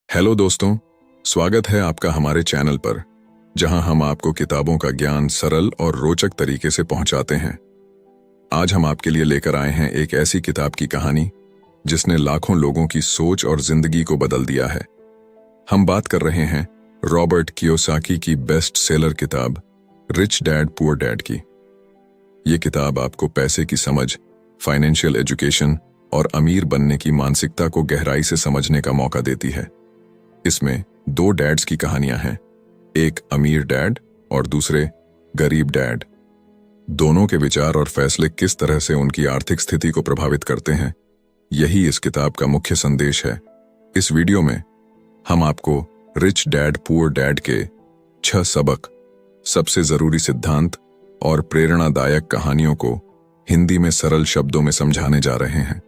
Hello दोस्तों, स्वागत है आपका हमारे चैनल पर, जहां हम आपको किताबों का ज्ञान सरल और रोचक तरीके से पहुंचाते हैं। आज हम आपके लिए लेकर आए हैं एक ऐसी किताब की कहानी जिसने लाखों लोगों की सोच और जिंदगी को बदल दिया है। हम बात कर रहे हैं रॉबर्ट कियोसाकी की बेस्ट सेलर किताब रिच डैड पुअर डैड की। ये किताब आपको पैसे की समझ, फाइनेंशियल एजुकेशन और अमीर बनने की मानसिकता को गहराई से समझने का मौका देती है। इसमें दो डैड्स की कहानियां हैं, एक अमीर डैड और दूसरे गरीब डैड। दोनों के विचार और फैसले किस तरह से उनकी आर्थिक स्थिति को प्रभावित करते हैं, यही इस किताब का मुख्य संदेश है। इस वीडियो में हम आपको रिच डैड पुअर डैड के 6 सबक, सबसे जरूरी सिद्धांत और प्रेरणादायक कहानियों को हिंदी में सरल शब्दों में समझाने जा रहे हैं।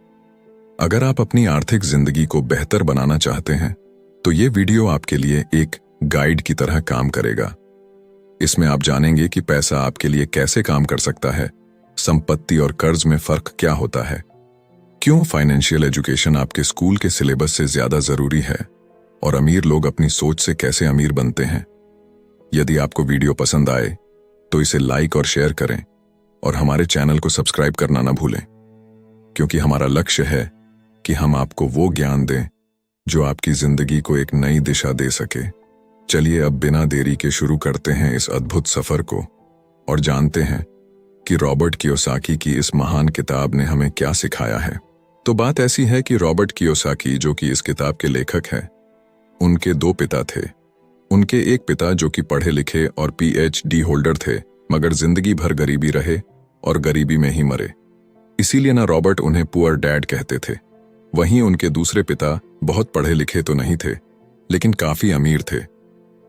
अगर आप अपनी आर्थिक जिंदगी को बेहतर बनाना चाहते हैं तो ये वीडियो आपके लिए एक गाइड की तरह काम करेगा। इसमें आप जानेंगे कि पैसा आपके लिए कैसे काम कर सकता है, संपत्ति और कर्ज में फर्क क्या होता है, क्यों फाइनेंशियल एजुकेशन आपके स्कूल के सिलेबस से ज्यादा जरूरी है और अमीर लोग अपनी सोच से कैसे अमीर बनते हैं। यदि आपको वीडियो पसंद आए तो इसे लाइक और शेयर करें और हमारे चैनल को सब्सक्राइब करना ना भूलें, क्योंकि हमारा लक्ष्य है कि हम आपको वो ज्ञान दें जो आपकी जिंदगी को एक नई दिशा दे सके। चलिए अब बिना देरी के शुरू करते हैं इस अद्भुत सफर को और जानते हैं कि रॉबर्ट कियोसाकी की इस महान किताब ने हमें क्या सिखाया है। तो बात ऐसी है कि रॉबर्ट कियोसाकी, जो कि इस किताब के लेखक हैं, उनके 2 पिता थे। उनके एक पिता जो कि पढ़े लिखे और PhD होल्डर थे, मगर जिंदगी भर गरीबी रहे और गरीबी में ही मरे। इसीलिए ना रॉबर्ट उन्हें पुअर डैड कहते थे। वहीं उनके दूसरे पिता बहुत पढ़े लिखे तो नहीं थे, लेकिन काफी अमीर थे,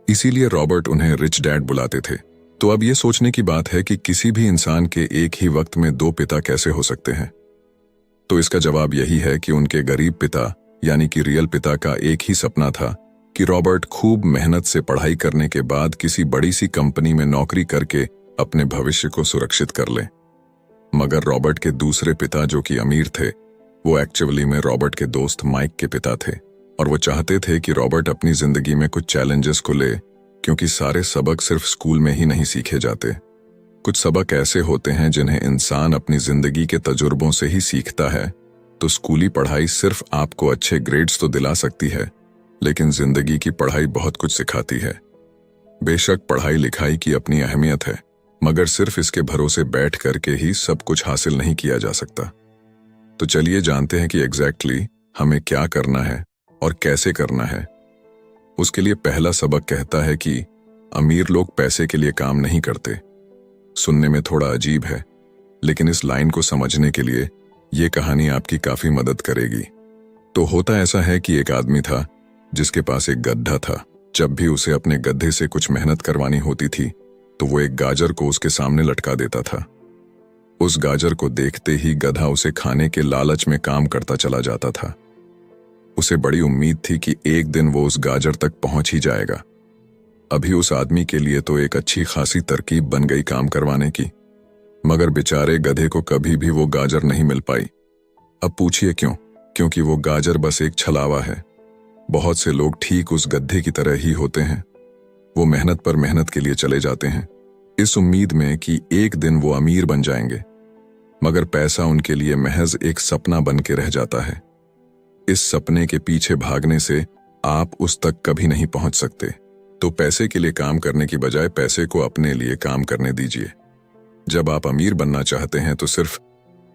इसीलिए रॉबर्ट उन्हें रिच डैड बुलाते थे। तो अब ये सोचने की बात है कि किसी भी इंसान के एक ही वक्त में 2 पिता कैसे हो सकते हैं। तो इसका जवाब यही है कि उनके गरीब पिता यानी कि रियल पिता का एक ही सपना था कि रॉबर्ट खूब मेहनत से पढ़ाई करने के बाद किसी बड़ी सी कंपनी में नौकरी करके अपने भविष्य को सुरक्षित कर ले। मगर रॉबर्ट के दूसरे पिता जो कि अमीर थे, वो एक्चुअली में रॉबर्ट के दोस्त माइक के पिता थे और वो चाहते थे कि रॉबर्ट अपनी जिंदगी में कुछ चैलेंजेस को ले, क्योंकि सारे सबक सिर्फ स्कूल में ही नहीं सीखे जाते। कुछ सबक ऐसे होते हैं जिन्हें इंसान अपनी जिंदगी के तजुर्बों से ही सीखता है। तो स्कूली पढ़ाई सिर्फ आपको अच्छे ग्रेड्स तो दिला सकती है, लेकिन जिंदगी की पढ़ाई बहुत कुछ सिखाती है। बेशक पढ़ाई लिखाई की अपनी अहमियत है, मगर सिर्फ इसके भरोसे बैठ करके ही सब कुछ हासिल नहीं किया जा सकता। तो चलिए जानते हैं कि एग्जैक्टली हमें क्या करना है और कैसे करना है। उसके लिए पहला सबक कहता है कि अमीर लोग पैसे के लिए काम नहीं करते। सुनने में थोड़ा अजीब है, लेकिन इस लाइन को समझने के लिए ये कहानी आपकी काफी मदद करेगी। तो होता ऐसा है कि एक आदमी था जिसके पास एक गड्ढा था। जब भी उसे अपने गड्ढे से कुछ मेहनत करवानी होती थी तो वो एक गाजर को उसके सामने लटका देता था। उस गाजर को देखते ही गधा उसे खाने के लालच में काम करता चला जाता था। उसे बड़ी उम्मीद थी कि एक दिन वो उस गाजर तक पहुंच ही जाएगा। अभी उस आदमी के लिए तो एक अच्छी खासी तरकीब बन गई काम करवाने की, मगर बेचारे गधे को कभी भी वो गाजर नहीं मिल पाई। अब पूछिए क्यों? क्योंकि वो गाजर बस एक छलावा है। बहुत से लोग ठीक उस गधे की तरह ही होते हैं। वो मेहनत पर मेहनत के लिए चले जाते हैं, इस उम्मीद में कि एक दिन वो अमीर बन जाएंगे, मगर पैसा उनके लिए महज एक सपना बन के रह जाता है। इस सपने के पीछे भागने से आप उस तक कभी नहीं पहुंच सकते। तो पैसे के लिए काम करने की बजाय पैसे को अपने लिए काम करने दीजिए। जब आप अमीर बनना चाहते हैं तो सिर्फ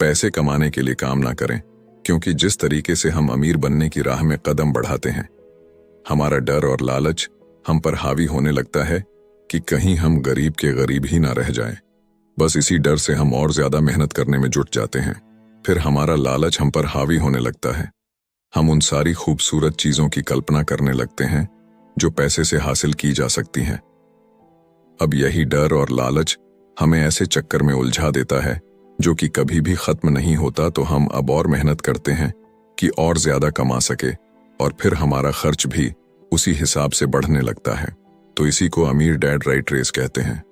पैसे कमाने के लिए काम ना करें, क्योंकि जिस तरीके से हम अमीर बनने की राह में कदम बढ़ाते हैं, हमारा डर और लालच हम पर हावी होने लगता है कि कहीं हम गरीब के गरीब ही ना रह जाएं। बस इसी डर से हम और ज्यादा मेहनत करने में जुट जाते हैं। फिर हमारा लालच हम पर हावी होने लगता है। हम उन सारी खूबसूरत चीजों की कल्पना करने लगते हैं जो पैसे से हासिल की जा सकती हैं। अब यही डर और लालच हमें ऐसे चक्कर में उलझा देता है जो कि कभी भी खत्म नहीं होता। तो हम अब और मेहनत करते हैं कि और ज्यादा कमा सके, और फिर हमारा खर्च भी उसी हिसाब से बढ़ने लगता है। तो इसी को अमीर डैड राइट रेस कहते हैं।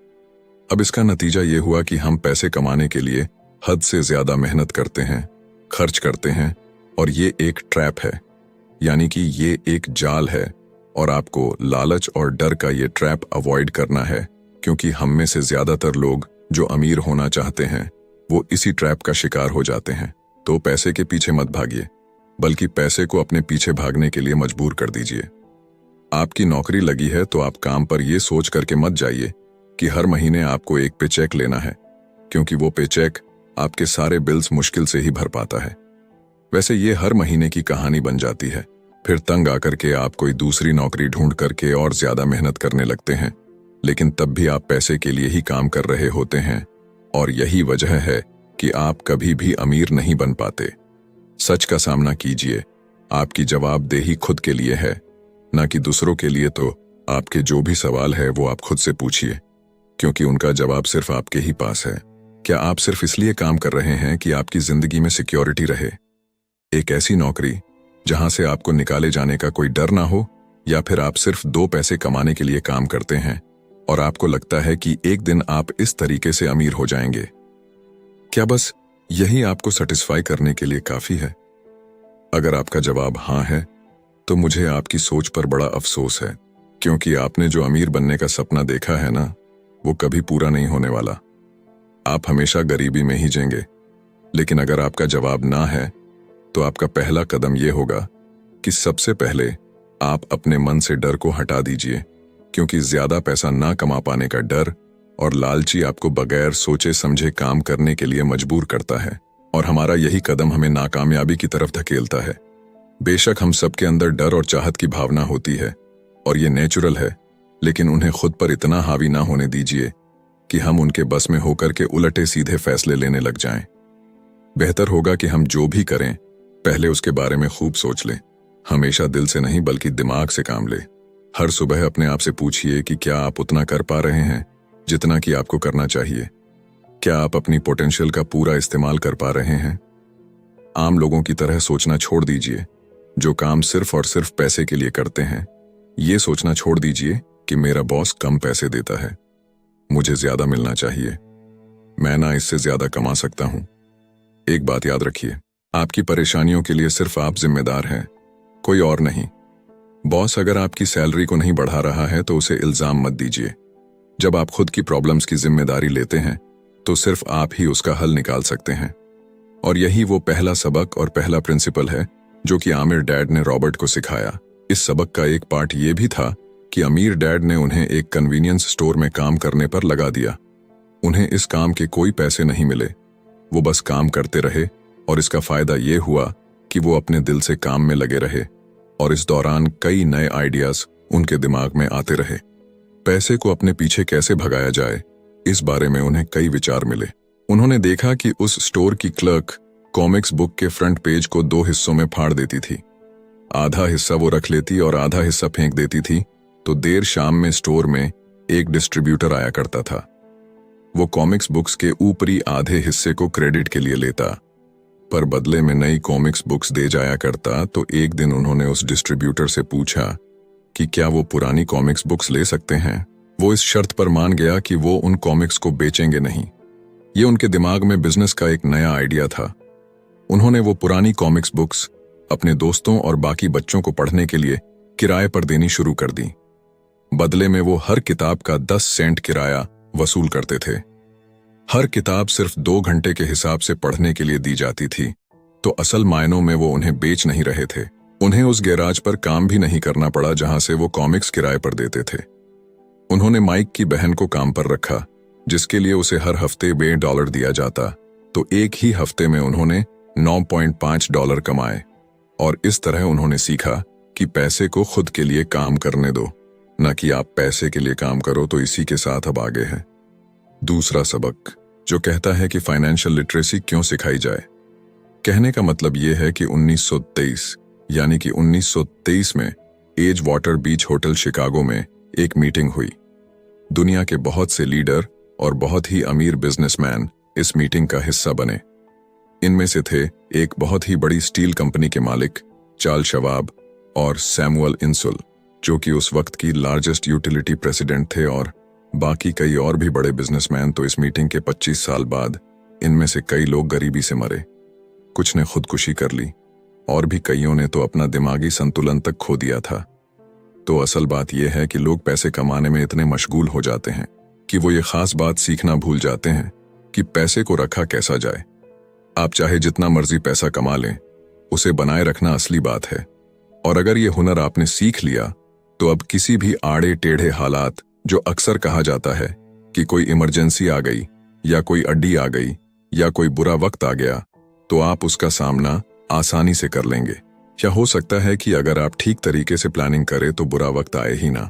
अब इसका नतीजा ये हुआ कि हम पैसे कमाने के लिए हद से ज्यादा मेहनत करते हैं, खर्च करते हैं, और ये एक ट्रैप है। यानी कि ये एक जाल है और आपको लालच और डर का ये ट्रैप अवॉइड करना है, क्योंकि हम में से ज्यादातर लोग जो अमीर होना चाहते हैं वो इसी ट्रैप का शिकार हो जाते हैं। तो पैसे के पीछे मत भागिए, बल्कि पैसे को अपने पीछे भागने के लिए मजबूर कर दीजिए। आपकी नौकरी लगी है तो आप काम पर यह सोच करके मत जाइए कि हर महीने आपको एक पे चेक लेना है, क्योंकि वो पे चेक आपके सारे बिल्स मुश्किल से ही भर पाता है। वैसे ये हर महीने की कहानी बन जाती है। फिर तंग आकर के आप कोई दूसरी नौकरी ढूंढ करके और ज्यादा मेहनत करने लगते हैं, लेकिन तब भी आप पैसे के लिए ही काम कर रहे होते हैं, और यही वजह है कि आप कभी भी अमीर नहीं बन पाते। सच का सामना कीजिए, आपकी जवाबदेही खुद के लिए है, ना कि दूसरों के लिए। तो आपके जो भी सवाल है वो आप खुद से पूछिए, क्योंकि उनका जवाब सिर्फ आपके ही पास है। क्या आप सिर्फ इसलिए काम कर रहे हैं कि आपकी जिंदगी में सिक्योरिटी रहे, एक ऐसी नौकरी जहां से आपको निकाले जाने का कोई डर ना हो, या फिर आप सिर्फ 2 पैसे कमाने के लिए काम करते हैं और आपको लगता है कि एक दिन आप इस तरीके से अमीर हो जाएंगे? क्या बस यही आपको सेटिस्फाई करने के लिए काफी है? अगर आपका जवाब हाँ है, तो मुझे आपकी सोच पर बड़ा अफसोस है, क्योंकि आपने जो अमीर बनने का सपना देखा है ना, वो कभी पूरा नहीं होने वाला। आप हमेशा गरीबी में ही जिएंगे। लेकिन अगर आपका जवाब ना है, तो आपका पहला कदम यह होगा कि सबसे पहले आप अपने मन से डर को हटा दीजिए, क्योंकि ज्यादा पैसा ना कमा पाने का डर और लालची आपको बगैर सोचे समझे काम करने के लिए मजबूर करता है, और हमारा यही कदम हमें नाकामयाबी की तरफ धकेलता है। बेशक हम सबके अंदर डर और चाहत की भावना होती है, और ये नेचुरल है, लेकिन उन्हें खुद पर इतना हावी ना होने दीजिए कि हम उनके बस में होकर के उलटे सीधे फैसले लेने लग जाएं। बेहतर होगा कि हम जो भी करें पहले उसके बारे में खूब सोच लें। हमेशा दिल से नहीं बल्कि दिमाग से काम ले। हर सुबह अपने आप से पूछिए कि क्या आप उतना कर पा रहे हैं जितना कि आपको करना चाहिए। क्या आप अपनी पोटेंशियल का पूरा इस्तेमाल कर पा रहे हैं? आम लोगों की तरह सोचना छोड़ दीजिए, जो काम सिर्फ और सिर्फ पैसे के लिए करते हैं। ये सोचना छोड़ दीजिए कि मेरा बॉस कम पैसे देता है, मुझे ज्यादा मिलना चाहिए, मैं ना इससे ज्यादा कमा सकता हूं। एक बात याद रखिए, आपकी परेशानियों के लिए सिर्फ आप जिम्मेदार हैं, कोई और नहीं। बॉस अगर आपकी सैलरी को नहीं बढ़ा रहा है तो उसे इल्जाम मत दीजिए। जब आप खुद की प्रॉब्लम्स की जिम्मेदारी लेते हैं तो सिर्फ आप ही उसका हल निकाल सकते हैं। और यही वो पहला सबक और पहला प्रिंसिपल है जो कि आमिर डैड ने रॉबर्ट को सिखाया। इस सबक का एक पार्ट ये भी था कि अमीर डैड ने उन्हें एक कन्वीनियंस स्टोर में काम करने पर लगा दिया। उन्हें इस काम के कोई पैसे नहीं मिले, वो बस काम करते रहे, और इसका फायदा ये हुआ कि वो अपने दिल से काम में लगे रहे, और इस दौरान कई नए आइडियाज उनके दिमाग में आते रहे। पैसे को अपने पीछे कैसे भगाया जाए, इस बारे में उन्हें कई विचार मिले। उन्होंने देखा कि उस स्टोर की क्लर्क कॉमिक्स बुक के फ्रंट पेज को 2 हिस्सों में फाड़ देती थी। आधा हिस्सा वो रख लेती और आधा हिस्सा फेंक देती थी, तो देर शाम में स्टोर में एक डिस्ट्रीब्यूटर आया करता था। वो कॉमिक्स बुक्स के ऊपरी आधे हिस्से को क्रेडिट के लिए लेता, पर बदले में नई कॉमिक्स बुक्स दे जाया करता। तो एक दिन उन्होंने उस डिस्ट्रीब्यूटर से पूछा कि क्या वो पुरानी कॉमिक्स बुक्स ले सकते हैं। वो इस शर्त पर मान गया कि वो उन कॉमिक्स को बेचेंगे नहीं। ये उनके दिमाग में बिजनेस का एक नया आइडिया था। उन्होंने वो पुरानी कॉमिक्स बुक्स अपने दोस्तों और बाकी बच्चों को पढ़ने के लिए किराए पर देनी शुरू कर दी। बदले में वो हर किताब का 10 सेंट किराया वसूल करते थे। हर किताब सिर्फ 2 घंटे के हिसाब से पढ़ने के लिए दी जाती थी, तो असल मायनों में वो उन्हें बेच नहीं रहे थे। उन्हें उस गैराज पर काम भी नहीं करना पड़ा जहां से वो कॉमिक्स किराए पर देते थे। उन्होंने माइक की बहन को काम पर रखा, जिसके लिए उसे हर हफ्ते $2 दिया जाता, तो एक ही हफ्ते में उन्होंने $9.5 कमाए। और इस तरह उन्होंने सीखा कि पैसे को खुद के लिए काम करने दो, न कि आप पैसे के लिए काम करो। तो इसी के साथ अब आगे है दूसरा सबक, जो कहता है कि फाइनेंशियल लिटरेसी क्यों सिखाई जाए। कहने का मतलब यह है कि 1923 यानी कि 1923 में एज वाटर बीच होटल शिकागो में एक मीटिंग हुई। दुनिया के बहुत से लीडर और बहुत ही अमीर बिजनेसमैन इस मीटिंग का हिस्सा बने। इनमें से थे एक बहुत ही बड़ी स्टील कंपनी के मालिक चार्ल्स शवाब और सैमुअल इंसुल, जो कि उस वक्त की लार्जेस्ट यूटिलिटी प्रेसिडेंट थे, और बाकी कई और भी बड़े बिजनेसमैन। तो इस मीटिंग के 25 साल बाद इनमें से कई लोग गरीबी से मरे, कुछ ने खुदकुशी कर ली, और भी कईयों ने तो अपना दिमागी संतुलन तक खो दिया था। तो असल बात यह है कि लोग पैसे कमाने में इतने मशगूल हो जाते हैं कि वो ये खास बात सीखना भूल जाते हैं कि पैसे को रखा कैसा जाए। आप चाहे जितना मर्जी पैसा कमा लें, उसे बनाए रखना असली बात है। और अगर ये हुनर आपने सीख लिया तो अब किसी भी आड़े टेढ़े हालात, जो अक्सर कहा जाता है कि कोई इमरजेंसी आ गई या कोई अड्डी आ गई या कोई बुरा वक्त आ गया, तो आप उसका सामना आसानी से कर लेंगे। या हो सकता है कि अगर आप ठीक तरीके से प्लानिंग करें तो बुरा वक्त आए ही ना।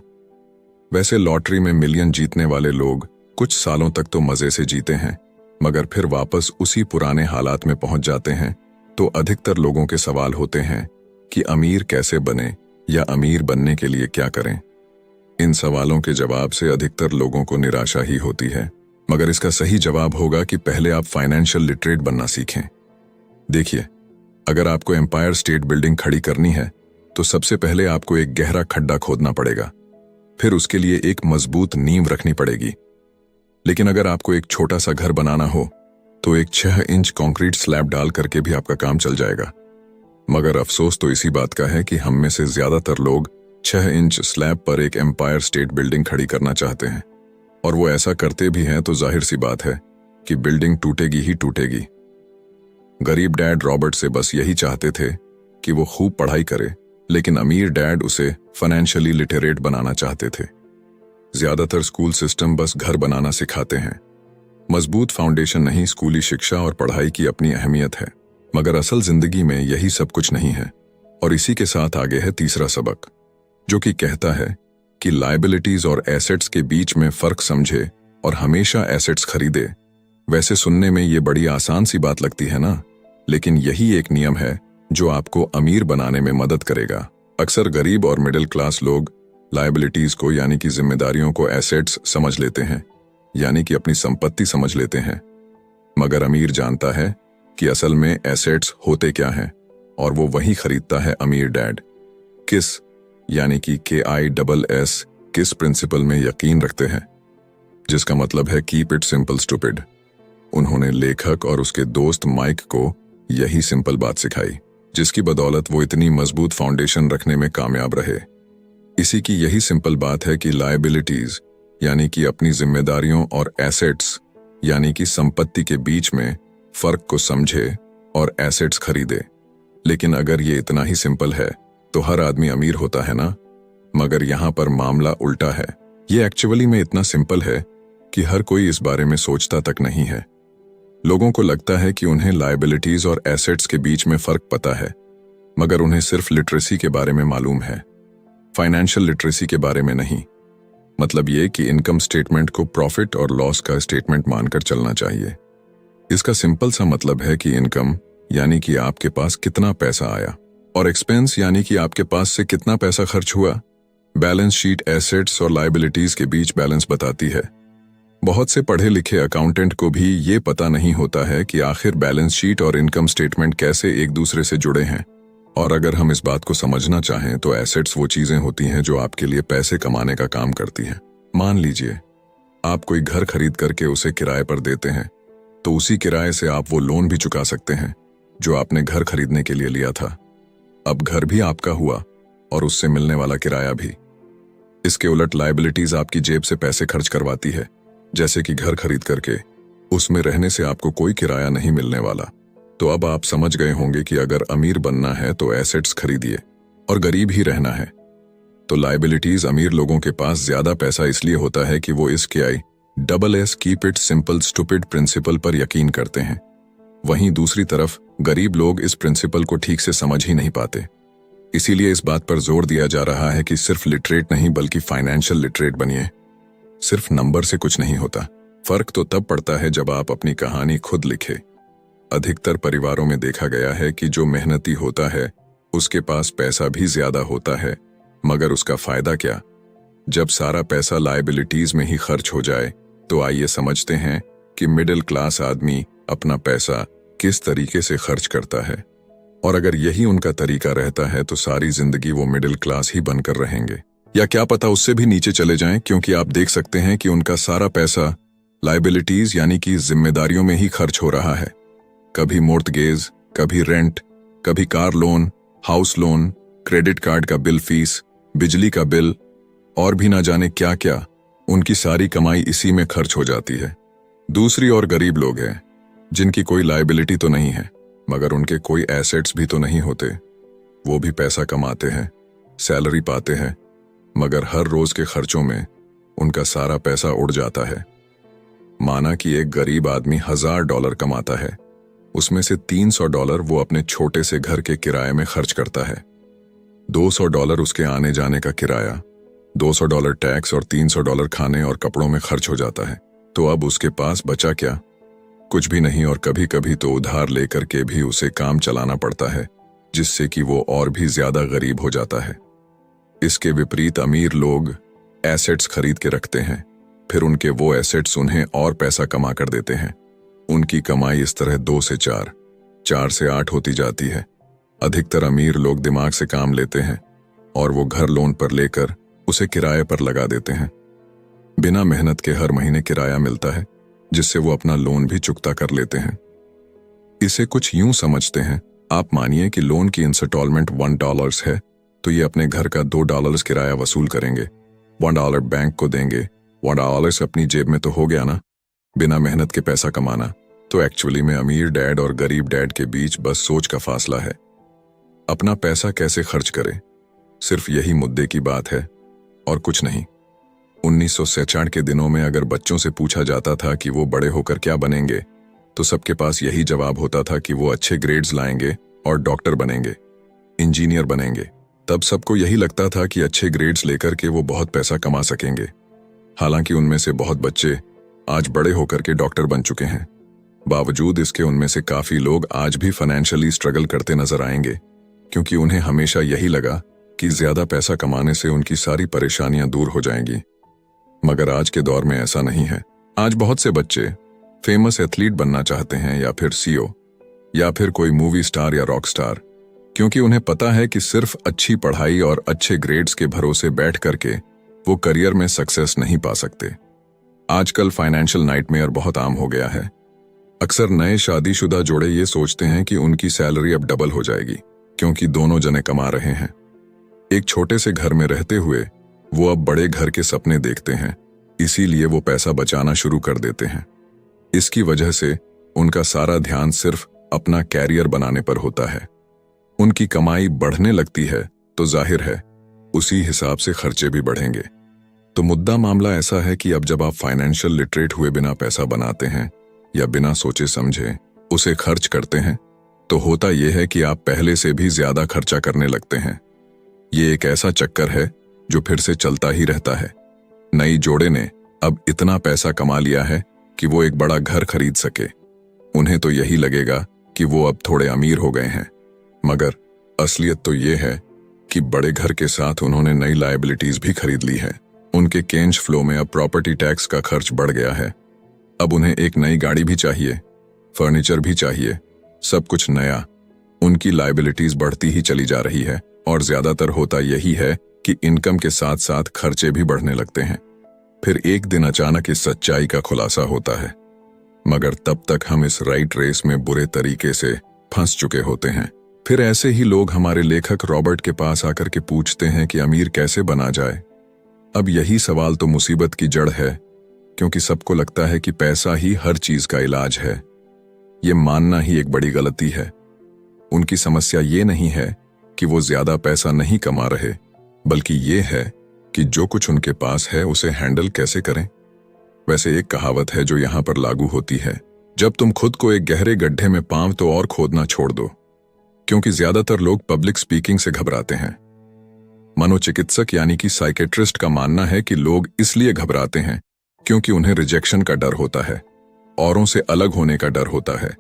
वैसे लॉटरी में मिलियन जीतने वाले लोग कुछ सालों तक तो मजे से जीते हैं, मगर फिर वापस उसी पुराने हालात में पहुंच जाते हैं। तो अधिकतर लोगों के सवाल होते हैं कि अमीर कैसे बने या अमीर बनने के लिए क्या करें। इन सवालों के जवाब से अधिकतर लोगों को निराशा ही होती है, मगर इसका सही जवाब होगा कि पहले आप फाइनेंशियल लिटरेट बनना सीखें। देखिए, अगर आपको एम्पायर स्टेट बिल्डिंग खड़ी करनी है तो सबसे पहले आपको एक गहरा खड्डा खोदना पड़ेगा, फिर उसके लिए एक मजबूत नींव रखनी पड़ेगी। लेकिन अगर आपको एक छोटा सा घर बनाना हो तो एक 6 इंच कंक्रीट स्लैब डाल करके भी आपका काम चल जाएगा। मगर अफसोस तो इसी बात का है कि हम में से ज्यादातर लोग 6 इंच स्लैब पर एक एम्पायर स्टेट बिल्डिंग खड़ी करना चाहते हैं, और वो ऐसा करते भी हैं तो जाहिर सी बात है कि बिल्डिंग टूटेगी ही टूटेगी। गरीब डैड रॉबर्ट से बस यही चाहते थे कि वो खूब पढ़ाई करे, लेकिन अमीर डैड उसे फाइनेंशियली लिटरेट बनाना चाहते थे। ज्यादातर स्कूल सिस्टम बस घर बनाना सिखाते हैं, मजबूत फाउंडेशन नहीं। स्कूली शिक्षा और पढ़ाई की अपनी अहमियत है, मगर असल जिंदगी में यही सब कुछ नहीं है। और इसी के साथ आगे है तीसरा सबक, जो कि कहता है कि लायबिलिटीज और एसेट्स के बीच में फर्क समझे और हमेशा एसेट्स खरीदे। वैसे सुनने में ये बड़ी आसान सी बात लगती है ना, लेकिन यही एक नियम है जो आपको अमीर बनाने में मदद करेगा। अक्सर गरीब और मिडिल क्लास लोग लायबिलिटीज को यानी कि जिम्मेदारियों को एसेट्स समझ लेते हैं, यानी कि अपनी संपत्ति समझ लेते हैं। मगर अमीर जानता है कि असल में एसेट्स होते क्या हैं, और वो वही खरीदता है अमीर डैड। किस यानी कि KISS किस प्रिंसिपल में यकीन रखते हैं, जिसका मतलब है कीप इट सिंपल स्टूपिड। उन्होंने लेखक और उसके दोस्त माइक को यही सिंपल बात सिखाई, जिसकी बदौलत वो इतनी मजबूत फाउंडेशन रखने में कामयाब रहे। इसी की यही सिंपल बात है कि लायबिलिटीज यानी कि अपनी जिम्मेदारियों और एसेट्स यानी कि संपत्ति के बीच में फर्क को समझे और एसेट्स खरीदे। लेकिन अगर ये इतना ही सिंपल है तो हर आदमी अमीर होता है ना। मगर यहां पर मामला उल्टा है। ये एक्चुअली में इतना सिंपल है कि हर कोई इस बारे में सोचता तक नहीं है। लोगों को लगता है कि उन्हें लायबिलिटीज और एसेट्स के बीच में फर्क पता है, मगर उन्हें सिर्फ लिटरेसी के बारे में मालूम है, फाइनेंशियल लिटरेसी के बारे में नहीं। मतलब ये कि इनकम स्टेटमेंट को प्रॉफिट और लॉस का स्टेटमेंट मानकर चलना चाहिए। इसका सिंपल सा मतलब है कि इनकम यानी कि आपके पास कितना पैसा आया, और एक्सपेंस यानी कि आपके पास से कितना पैसा खर्च हुआ। बैलेंस शीट एसेट्स और लायबिलिटीज के बीच बैलेंस बताती है। बहुत से पढ़े लिखे अकाउंटेंट को भी ये पता नहीं होता है कि आखिर बैलेंस शीट और इनकम स्टेटमेंट कैसे एक दूसरे से जुड़े हैं। और अगर हम इस बात को समझना चाहें तो एसेट्स वो चीजें होती हैं जो आपके लिए पैसे कमाने का काम करती हैं। मान लीजिए आप कोई घर खरीद करके उसे किराए पर देते हैं, तो उसी किराए से आप वो लोन भी चुका सकते हैं जो आपने घर खरीदने के लिए लिया था। अब घर भी आपका हुआ और उससे मिलने वाला किराया भी। इसके उलट लायबिलिटीज आपकी जेब से पैसे खर्च करवाती है, जैसे कि घर खरीद करके उसमें रहने से आपको कोई किराया नहीं मिलने वाला। तो अब आप समझ गए होंगे कि अगर अमीर बनना है तो एसेट्स खरीदिए, और गरीब ही रहना है तो लायबिलिटीज। अमीर लोगों के पास ज्यादा पैसा इसलिए होता है कि वो इस KISS keep it simple stupid principle पर यकीन करते हैं। वहीं दूसरी तरफ गरीब लोग इस प्रिंसिपल को ठीक से समझ ही नहीं पाते। इसीलिए इस बात पर जोर दिया जा रहा है कि सिर्फ लिटरेट नहीं बल्कि फाइनेंशियल लिटरेट बनिए। सिर्फ नंबर से कुछ नहीं होता। फर्क तो तब पड़ता है जब आप अपनी कहानी खुद लिखे। अधिकतर परिवारों में देखा गया है कि जो मेहनती होता है उसके पास पैसा भी ज्यादा होता है, मगर उसका फायदा क्या? जब सारा पैसा लायबिलिटीज में ही खर्च हो जाए तो आइए समझते हैं कि मिडिल क्लास आदमी अपना पैसा किस तरीके से खर्च करता है। और अगर यही उनका तरीका रहता है तो सारी जिंदगी वो मिडिल क्लास ही बनकर रहेंगे, या क्या पता उससे भी नीचे चले जाएं, क्योंकि आप देख सकते हैं कि उनका सारा पैसा लायबिलिटीज यानी कि जिम्मेदारियों में ही खर्च हो रहा है। कभी मोर्टगेज, कभी रेंट, कभी car loan, house loan, credit card का बिल फीस, बिजली का बिल और भी ना जाने क्या क्या। उनकी सारी कमाई इसी में खर्च हो जाती है। दूसरी ओर गरीब लोग हैं जिनकी कोई लायबिलिटी तो नहीं है, मगर उनके कोई एसेट्स भी तो नहीं होते। वो भी पैसा कमाते हैं, सैलरी पाते हैं, मगर हर रोज के खर्चों में उनका सारा पैसा उड़ जाता है। माना कि एक गरीब आदमी $1000 कमाता है, उसमें से $300 वो अपने छोटे से घर के किराए में खर्च करता है, $200 उसके आने जाने का किराया, $200 टैक्स और $300 खाने और कपड़ों में खर्च हो जाता है। तो अब उसके पास बचा क्या? कुछ भी नहीं, और कभी कभी तो उधार लेकर के भी उसे काम चलाना पड़ता है, जिससे कि वो और भी ज्यादा गरीब हो जाता है। इसके विपरीत अमीर लोग एसेट्स खरीद के रखते हैं, फिर उनके वो एसेट्स उन्हें और पैसा कमा कर देते हैं। उनकी कमाई इस तरह 2 से 4, 4 से 8 होती जाती है। अधिकतर अमीर लोग दिमाग से काम लेते हैं और वो घर लोन पर लेकर उसे किराए पर लगा देते हैं। बिना मेहनत के हर महीने किराया मिलता है, जिससे वो अपना लोन भी चुकता कर लेते हैं। इसे कुछ यूं समझते हैं, आप मानिए कि लोन की इंस्टॉलमेंट $1 है, तो ये अपने घर का $2 किराया वसूल करेंगे, $1 बैंक को देंगे, $1 अपनी जेब में तो हो गया ना, बिना मेहनत के पैसा कमाना। तो एक्चुअली में अमीर डैड और गरीब डैड के बीच बस सोच का फासला है। अपना पैसा कैसे खर्च करें, सिर्फ यही मुद्दे की बात है और कुछ नहीं। 1966 के दिनों में अगर बच्चों से पूछा जाता था कि वो बड़े होकर क्या बनेंगे, तो सबके पास यही जवाब होता था कि वो अच्छे ग्रेड्स लाएंगे और डॉक्टर बनेंगे, इंजीनियर बनेंगे। तब सबको यही लगता था कि अच्छे ग्रेड्स लेकर के वो बहुत पैसा कमा सकेंगे। हालांकि उनमें से बहुत बच्चे आज बड़े होकर के डॉक्टर बन चुके हैं। बावजूद इसके उनमें से काफी लोग आज भी फाइनेंशियली स्ट्रगल करते नजर आएंगे, क्योंकि उन्हें हमेशा यही लगा कि ज्यादा पैसा कमाने से उनकी सारी परेशानियां दूर हो जाएंगी। मगर आज के दौर में ऐसा नहीं है। आज बहुत से बच्चे फेमस एथलीट बनना चाहते हैं, या फिर सीईओ, या फिर कोई मूवी स्टार या रॉक स्टार, क्योंकि उन्हें पता है कि सिर्फ अच्छी पढ़ाई और अच्छे ग्रेड्स के भरोसे बैठ करके वो करियर में सक्सेस नहीं पा सकते। आजकल फाइनेंशियल नाइटमेयर बहुत आम हो गया है। अक्सर नए शादीशुदा जोड़े ये सोचते हैं कि उनकी सैलरी अब डबल हो जाएगी, क्योंकि दोनों जने कमा रहे हैं। एक छोटे से घर में रहते हुए वो अब बड़े घर के सपने देखते हैं, इसीलिए वो पैसा बचाना शुरू कर देते हैं। इसकी वजह से उनका सारा ध्यान सिर्फ अपना कैरियर बनाने पर होता है। उनकी कमाई बढ़ने लगती है तो जाहिर है उसी हिसाब से खर्चे भी बढ़ेंगे। तो मुद्दा मामला ऐसा है कि अब जब आप फाइनेंशियल लिटरेट हुए बिना पैसा बनाते हैं या बिना सोचे समझे उसे खर्च करते हैं, तो होता यह है कि आप पहले से भी ज्यादा खर्चा करने लगते हैं। ये एक ऐसा चक्कर है जो फिर से चलता ही रहता है। नई जोड़े ने अब इतना पैसा कमा लिया है कि वो एक बड़ा घर खरीद सके। उन्हें तो यही लगेगा कि वो अब थोड़े अमीर हो गए हैं, मगर असलियत तो ये है कि बड़े घर के साथ उन्होंने नई लायबिलिटीज भी खरीद ली है। उनके कैश फ्लो में अब प्रॉपर्टी टैक्स का खर्च बढ़ गया है। अब उन्हें एक नई गाड़ी भी चाहिए, फर्नीचर भी चाहिए, सब कुछ नया। उनकी लायबिलिटीज बढ़ती ही चली जा रही है, और ज्यादातर होता यही है कि इनकम के साथ साथ खर्चे भी बढ़ने लगते हैं। फिर एक दिन अचानक इस सच्चाई का खुलासा होता है, मगर तब तक हम इस राइट रेस में बुरे तरीके से फंस चुके होते हैं। फिर ऐसे ही लोग हमारे लेखक रॉबर्ट के पास आकर के पूछते हैं कि अमीर कैसे बना जाए। अब यही सवाल तो मुसीबत की जड़ है, क्योंकि सबको लगता है कि पैसा ही हर चीज का इलाज है। ये मानना ही एक बड़ी गलती है। उनकी समस्या ये नहीं है कि वो ज्यादा पैसा नहीं कमा रहे, बल्कि ये है कि जो कुछ उनके पास है उसे हैंडल कैसे करें। वैसे एक कहावत है जो यहां पर लागू होती है, जब तुम खुद को एक गहरे गड्ढे में पांव तो और खोदना छोड़ दो। क्योंकि ज्यादातर लोग पब्लिक स्पीकिंग से घबराते हैं। मनोचिकित्सक यानी कि साइकेट्रिस्ट का मानना है कि लोग इसलिए घबराते हैं क्योंकि उन्हें रिजेक्शन का डर होता है, औरों से अलग होने का डर होता है।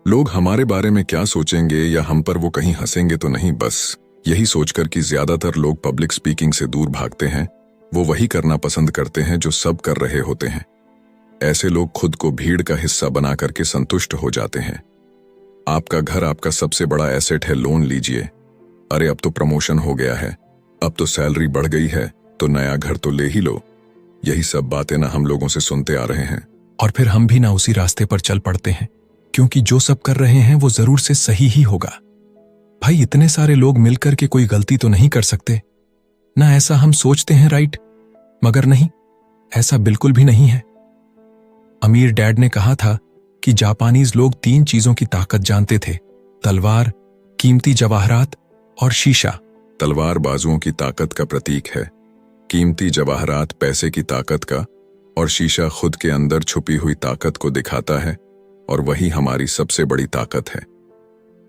लोग हमारे बारे में क्या सोचेंगे या हम पर वो कहीं हंसेंगे तो नहीं, बस यही सोचकर कि ज्यादातर लोग पब्लिक स्पीकिंग से दूर भागते हैं। वो वही करना पसंद करते हैं जो सब कर रहे होते हैं। ऐसे लोग खुद को भीड़ का हिस्सा बना करके संतुष्ट हो जाते हैं। आपका घर आपका सबसे बड़ा एसेट है, लोन लीजिए। अरे अब तो प्रमोशन हो गया है, अब तो सैलरी बढ़ गई है, तो नया घर तो ले ही लो। यही सब बातें ना हम लोगों से सुनते आ रहे हैं, और फिर हम भी ना उसी रास्ते पर चल पड़ते हैं, क्योंकि जो सब कर रहे हैं वो जरूर से सही ही होगा। भाई इतने सारे लोग मिलकर के कोई गलती तो नहीं कर सकते ना, ऐसा हम सोचते हैं, राइट? मगर नहीं, ऐसा बिल्कुल भी नहीं है। अमीर डैड ने कहा था कि जापानीज लोग 3 चीजों की ताकत जानते थे, तलवार, कीमती जवाहरात और शीशा। तलवार बाजुओं की ताकत का प्रतीक है, कीमती जवाहरात पैसे की ताकत का, और शीशा खुद के अंदर छुपी हुई ताकत को दिखाता है, और वही हमारी सबसे बड़ी ताकत है।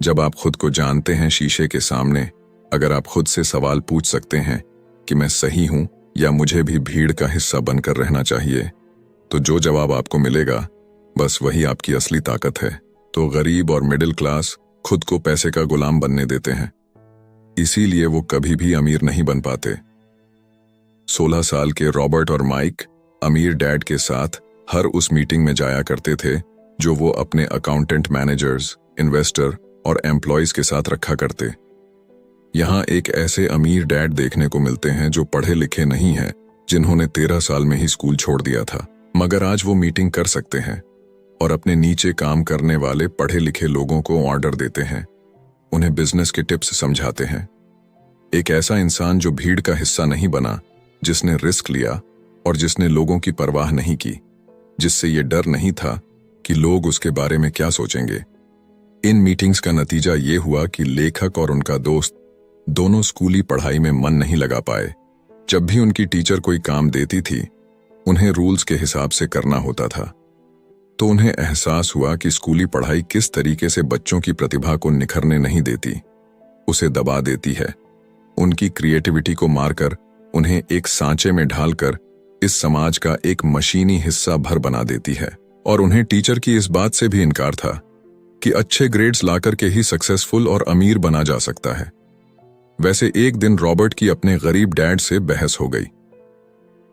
जब आप खुद को जानते हैं शीशे के सामने, अगर आप खुद से सवाल पूछ सकते हैं कि मैं सही हूं या मुझे भी भीड़ का हिस्सा बनकर रहना चाहिए, तो जो जवाब आपको मिलेगा बस वही आपकी असली ताकत है। तो गरीब और मिडिल क्लास खुद को पैसे का गुलाम बनने देते हैं, इसीलिए वो कभी भी अमीर नहीं बन पाते। 16 साल के रॉबर्ट और माइक अमीर डैड के साथ हर उस मीटिंग में जाया करते थे जो वो अपने अकाउंटेंट, मैनेजर्स, इन्वेस्टर और एम्प्लॉयज के साथ रखा करते। यहाँ एक ऐसे अमीर डैड देखने को मिलते हैं जो पढ़े लिखे नहीं हैं, जिन्होंने 13 साल में ही स्कूल छोड़ दिया था, मगर आज वो मीटिंग कर सकते हैं और अपने नीचे काम करने वाले पढ़े लिखे लोगों को ऑर्डर देते हैं, उन्हें बिजनेस के टिप्स समझाते हैं। एक ऐसा इंसान जो भीड़ का हिस्सा नहीं बना, जिसने रिस्क लिया और जिसने लोगों की परवाह नहीं की, जिससे ये डर नहीं था कि लोग उसके बारे में क्या सोचेंगे। इन मीटिंग्स का नतीजा ये हुआ कि लेखक और उनका दोस्त दोनों स्कूली पढ़ाई में मन नहीं लगा पाए। जब भी उनकी टीचर कोई काम देती थी, उन्हें रूल्स के हिसाब से करना होता था, तो उन्हें एहसास हुआ कि स्कूली पढ़ाई किस तरीके से बच्चों की प्रतिभा को निखरने नहीं देती, उसे दबा देती है। उनकी क्रिएटिविटी को मारकर, उन्हें एक सांचे में ढालकर इस समाज का एक मशीनी हिस्सा भर बना देती है। और उन्हें टीचर की इस बात से भी इनकार था कि अच्छे ग्रेड्स लाकर के ही सक्सेसफुल और अमीर बना जा सकता है। वैसे एक दिन रॉबर्ट की अपने गरीब डैड से बहस हो गई।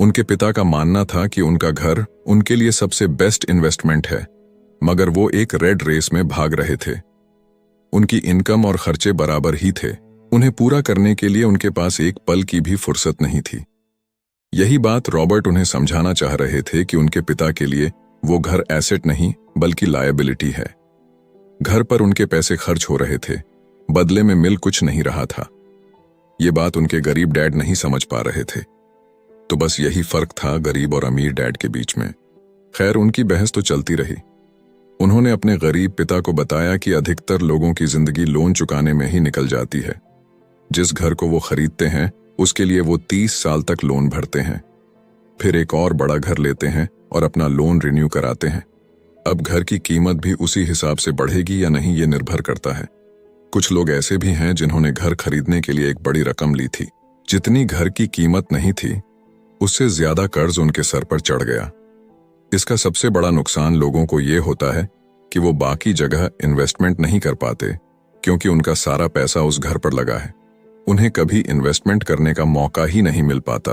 उनके पिता का मानना था कि उनका घर उनके लिए सबसे बेस्ट इन्वेस्टमेंट है, मगर वो एक रेड रेस में भाग रहे थे। उनकी इनकम और खर्चे बराबर ही थे, उन्हें पूरा करने के लिए उनके पास एक पल की भी फुर्सत नहीं थी। यही बात रॉबर्ट उन्हें समझाना चाह रहे थे कि उनके पिता के लिए वो घर एसेट नहीं बल्कि लायबिलिटी है। घर पर उनके पैसे खर्च हो रहे थे, बदले में मिल कुछ नहीं रहा था। ये बात उनके गरीब डैड नहीं समझ पा रहे थे। तो बस यही फर्क था गरीब और अमीर डैड के बीच में। खैर, उनकी बहस तो चलती रही। उन्होंने अपने गरीब पिता को बताया कि अधिकतर लोगों की जिंदगी लोन चुकाने में ही निकल जाती है। जिस घर को वो खरीदते हैं उसके लिए वो 30 साल तक लोन भरते हैं, फिर एक और बड़ा घर लेते हैं और अपना लोन रिन्यू कराते हैं। अब घर की कीमत भी उसी हिसाब से बढ़ेगी या नहीं, ये निर्भर करता है। कुछ लोग ऐसे भी हैं जिन्होंने घर खरीदने के लिए एक बड़ी रकम ली थी। जितनी घर की कीमत नहीं थी, उससे ज्यादा कर्ज उनके सर पर चढ़ गया। इसका सबसे बड़ा नुकसान लोगों को ये होता है कि वो बाकी जगह इन्वेस्टमेंट नहीं कर पाते, क्योंकि उनका सारा पैसा उस घर पर लगा है। उन्हें कभी इन्वेस्टमेंट करने का मौका ही नहीं मिल पाता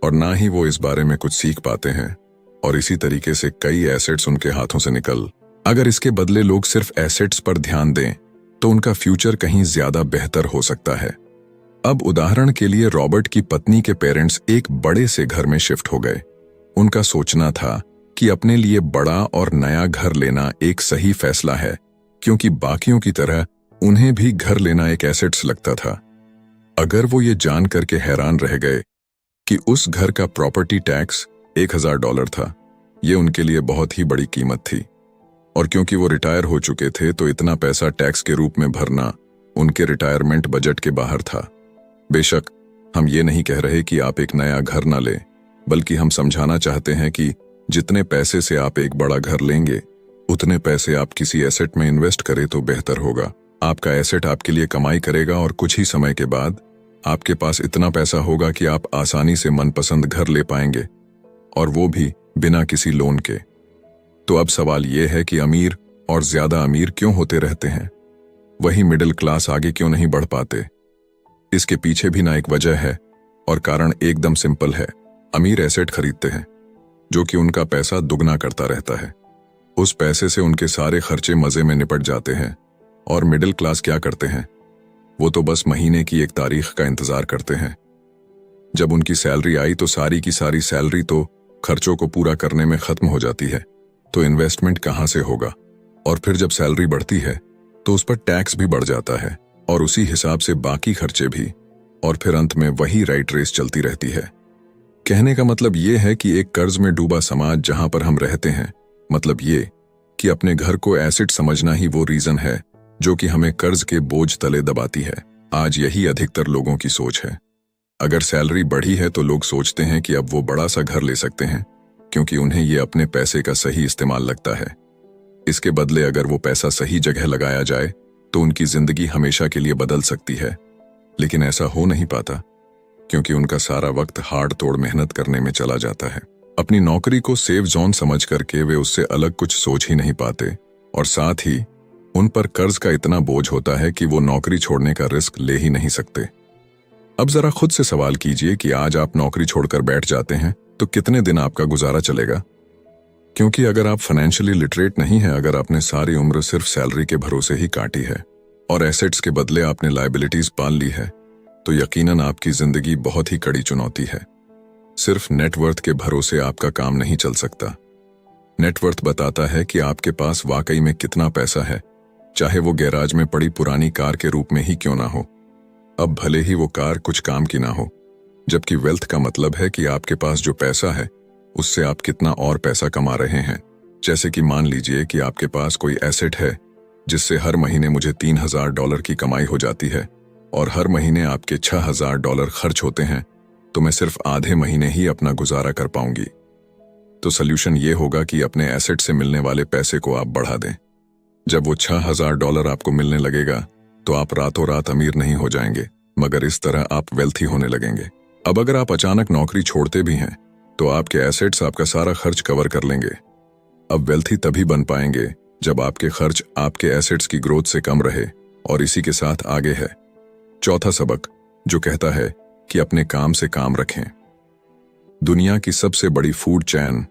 और ना ही वो इस बारे में कुछ सीख पाते हैं, और इसी तरीके से कई एसेट्स उनके हाथों से निकल। अगर इसके बदले लोग सिर्फ एसेट्स पर ध्यान दें तो उनका फ्यूचर कहीं ज्यादा बेहतर हो सकता है। अब उदाहरण के लिए रॉबर्ट की पत्नी के पेरेंट्स एक बड़े से घर में शिफ्ट हो गए। उनका सोचना था कि अपने लिए बड़ा और नया घर लेना एक सही फैसला है, क्योंकि बाकियों की तरह उन्हें भी घर लेना एक एसेट्स लगता था। अगर वो ये जान करके हैरान रह गए कि उस घर का प्रॉपर्टी टैक्स $1000 था, ये उनके लिए बहुत ही बड़ी कीमत थी, और क्योंकि वो रिटायर हो चुके थे तो इतना पैसा टैक्स के रूप में भरना उनके रिटायरमेंट बजट के बाहर था। बेशक हम ये नहीं कह रहे कि आप एक नया घर ना लें, बल्कि हम समझाना चाहते हैं कि जितने पैसे से आप एक बड़ा घर लेंगे, उतने पैसे आप किसी एसेट में इन्वेस्ट करें तो बेहतर होगा। आपका एसेट आपके लिए कमाई करेगा और कुछ ही समय के बाद आपके पास इतना पैसा होगा कि आप आसानी से मनपसंद घर ले पाएंगे, और वो भी बिना किसी लोन के। तो अब सवाल ये है कि अमीर और ज्यादा अमीर क्यों होते रहते हैं, वही मिडिल क्लास आगे क्यों नहीं बढ़ पाते? इसके पीछे भी ना एक वजह है, और कारण एकदम सिंपल है। अमीर एसेट खरीदते हैं जो कि उनका पैसा दुगना करता रहता है। उस पैसे से उनके सारे खर्चे मजे में निपट जाते हैं, और मिडिल क्लास क्या करते हैं? वो तो बस महीने की एक तारीख का इंतजार करते हैं। जब उनकी सैलरी आई तो सारी की सारी सैलरी तो खर्चों को पूरा करने में खत्म हो जाती है, तो इन्वेस्टमेंट कहाँ से होगा? और फिर जब सैलरी बढ़ती है तो उस पर टैक्स भी बढ़ जाता है। और उसी हिसाब से बाकी खर्चे भी, और फिर अंत में वही राइट रेस चलती रहती है। कहने का मतलब ये है कि एक कर्ज में डूबा समाज जहां पर हम रहते हैं, मतलब ये कि अपने घर को एसेट समझना ही वो रीजन है जो कि हमें कर्ज के बोझ तले दबाती है। आज यही अधिकतर लोगों की सोच है। अगर सैलरी बढ़ी है तो लोग सोचते हैं कि अब वो बड़ा सा घर ले सकते हैं, क्योंकि उन्हें ये अपने पैसे का सही इस्तेमाल लगता है। इसके बदले अगर वो पैसा सही जगह लगाया जाए तो उनकी जिंदगी हमेशा के लिए बदल सकती है। लेकिन ऐसा हो नहीं पाता, क्योंकि उनका सारा वक्त हाड़ तोड़ मेहनत करने में चला जाता है। अपनी नौकरी को सेफ जोन समझ करके वे उससे अलग कुछ सोच ही नहीं पाते, और साथ ही उन पर कर्ज का इतना बोझ होता है कि वो नौकरी छोड़ने का रिस्क ले ही नहीं सकते। अब जरा खुद से सवाल कीजिए कि आज आप नौकरी छोड़कर बैठ जाते हैं तो कितने दिन आपका गुजारा चलेगा? क्योंकि अगर आप फाइनेंशियली लिटरेट नहीं हैं, अगर आपने सारी उम्र सिर्फ सैलरी के भरोसे ही काटी है और एसेट्स के बदले आपने लायबिलिटीज पाल ली है, तो यकीनन आपकी जिंदगी बहुत ही कड़ी चुनौती है। सिर्फ नेटवर्थ के भरोसे आपका काम नहीं चल सकता। नेटवर्थ बताता है कि आपके पास वाकई में कितना पैसा है, चाहे वो गैराज में पड़ी पुरानी कार के रूप में ही क्यों ना हो। अब भले ही वो कार कुछ काम की ना हो, जबकि वेल्थ का मतलब है कि आपके पास जो पैसा है उससे आप कितना और पैसा कमा रहे हैं। जैसे कि मान लीजिए कि आपके पास कोई एसेट है जिससे हर महीने मुझे $3000 की कमाई हो जाती है और हर महीने आपके $6000 खर्च होते हैं, तो मैं सिर्फ आधे महीने ही अपना गुजारा कर पाऊंगी। तो सल्यूशन ये होगा कि अपने एसेट से मिलने वाले पैसे को आप बढ़ा दें। जब वो $6000 आपको मिलने लगेगा तो आप रातों रात अमीर नहीं हो जाएंगे, मगर इस तरह आप वेल्थी होने लगेंगे। अब अगर आप अचानक नौकरी छोड़ते भी हैं तो आपके एसेट्स आपका सारा खर्च कवर कर लेंगे। अब वेल्थी तभी बन पाएंगे जब आपके खर्च आपके एसेट्स की ग्रोथ से कम रहे, और इसी के साथ आगे है चौथा सबक, जो कहता है कि अपने काम से काम रखें। दुनिया की सबसे बड़ी फूड चैन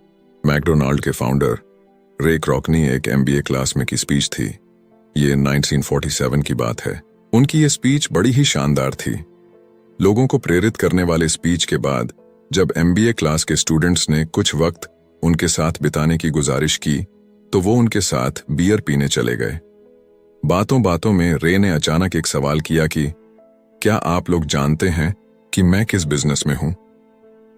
मैकडोनाल्ड के फाउंडर रे क्रॉकनी एक MBA क्लास में की स्पीच थी। ये 1947 की बात है। उनकी ये स्पीच बड़ी ही शानदार थी। लोगों को प्रेरित करने वाले स्पीच के बाद जब MBA क्लास के स्टूडेंट्स ने कुछ वक्त उनके साथ बिताने की गुजारिश की तो वो उनके साथ बियर पीने चले गए। बातों बातों में रे ने अचानक एक सवाल किया कि क्या आप लोग जानते हैं कि मैं किस बिजनेस में हूं?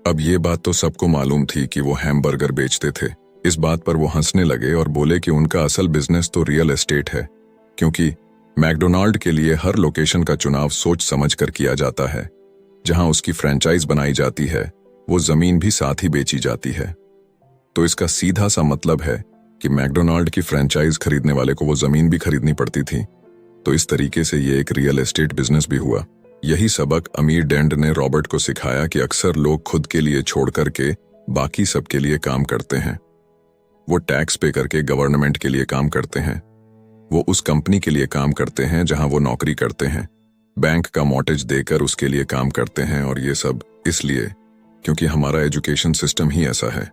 अब ये बात तो सबको मालूम थी कि वो हैमबर्गर बेचते थे। इस बात पर वो हंसने लगे और बोले कि उनका असल बिजनेस तो रियल एस्टेट है, क्योंकि मैकडोनाल्ड के लिए हर लोकेशन का चुनाव सोच समझ कर किया जाता है। जहां उसकी फ्रेंचाइज बनाई जाती है वो जमीन भी साथ ही बेची जाती है। तो इसका सीधा सा मतलब है कि मैकडोनाल्ड की फ्रेंचाइज खरीदने वाले को वो जमीन भी खरीदनी पड़ती थी। तो इस तरीके से ये एक रियल एस्टेट बिजनेस भी हुआ। यही सबक अमीर डेंड ने रॉबर्ट को सिखाया कि अक्सर लोग खुद के लिए छोड़ करके बाकी सबके लिए काम करते हैं। वो टैक्स पे करके गवर्नमेंट के लिए काम करते हैं, वो उस कंपनी के लिए काम करते हैं जहां वो नौकरी करते हैं, बैंक का मॉर्टगेज देकर उसके लिए काम करते हैं। और ये सब इसलिए क्योंकि हमारा एजुकेशन सिस्टम ही ऐसा है।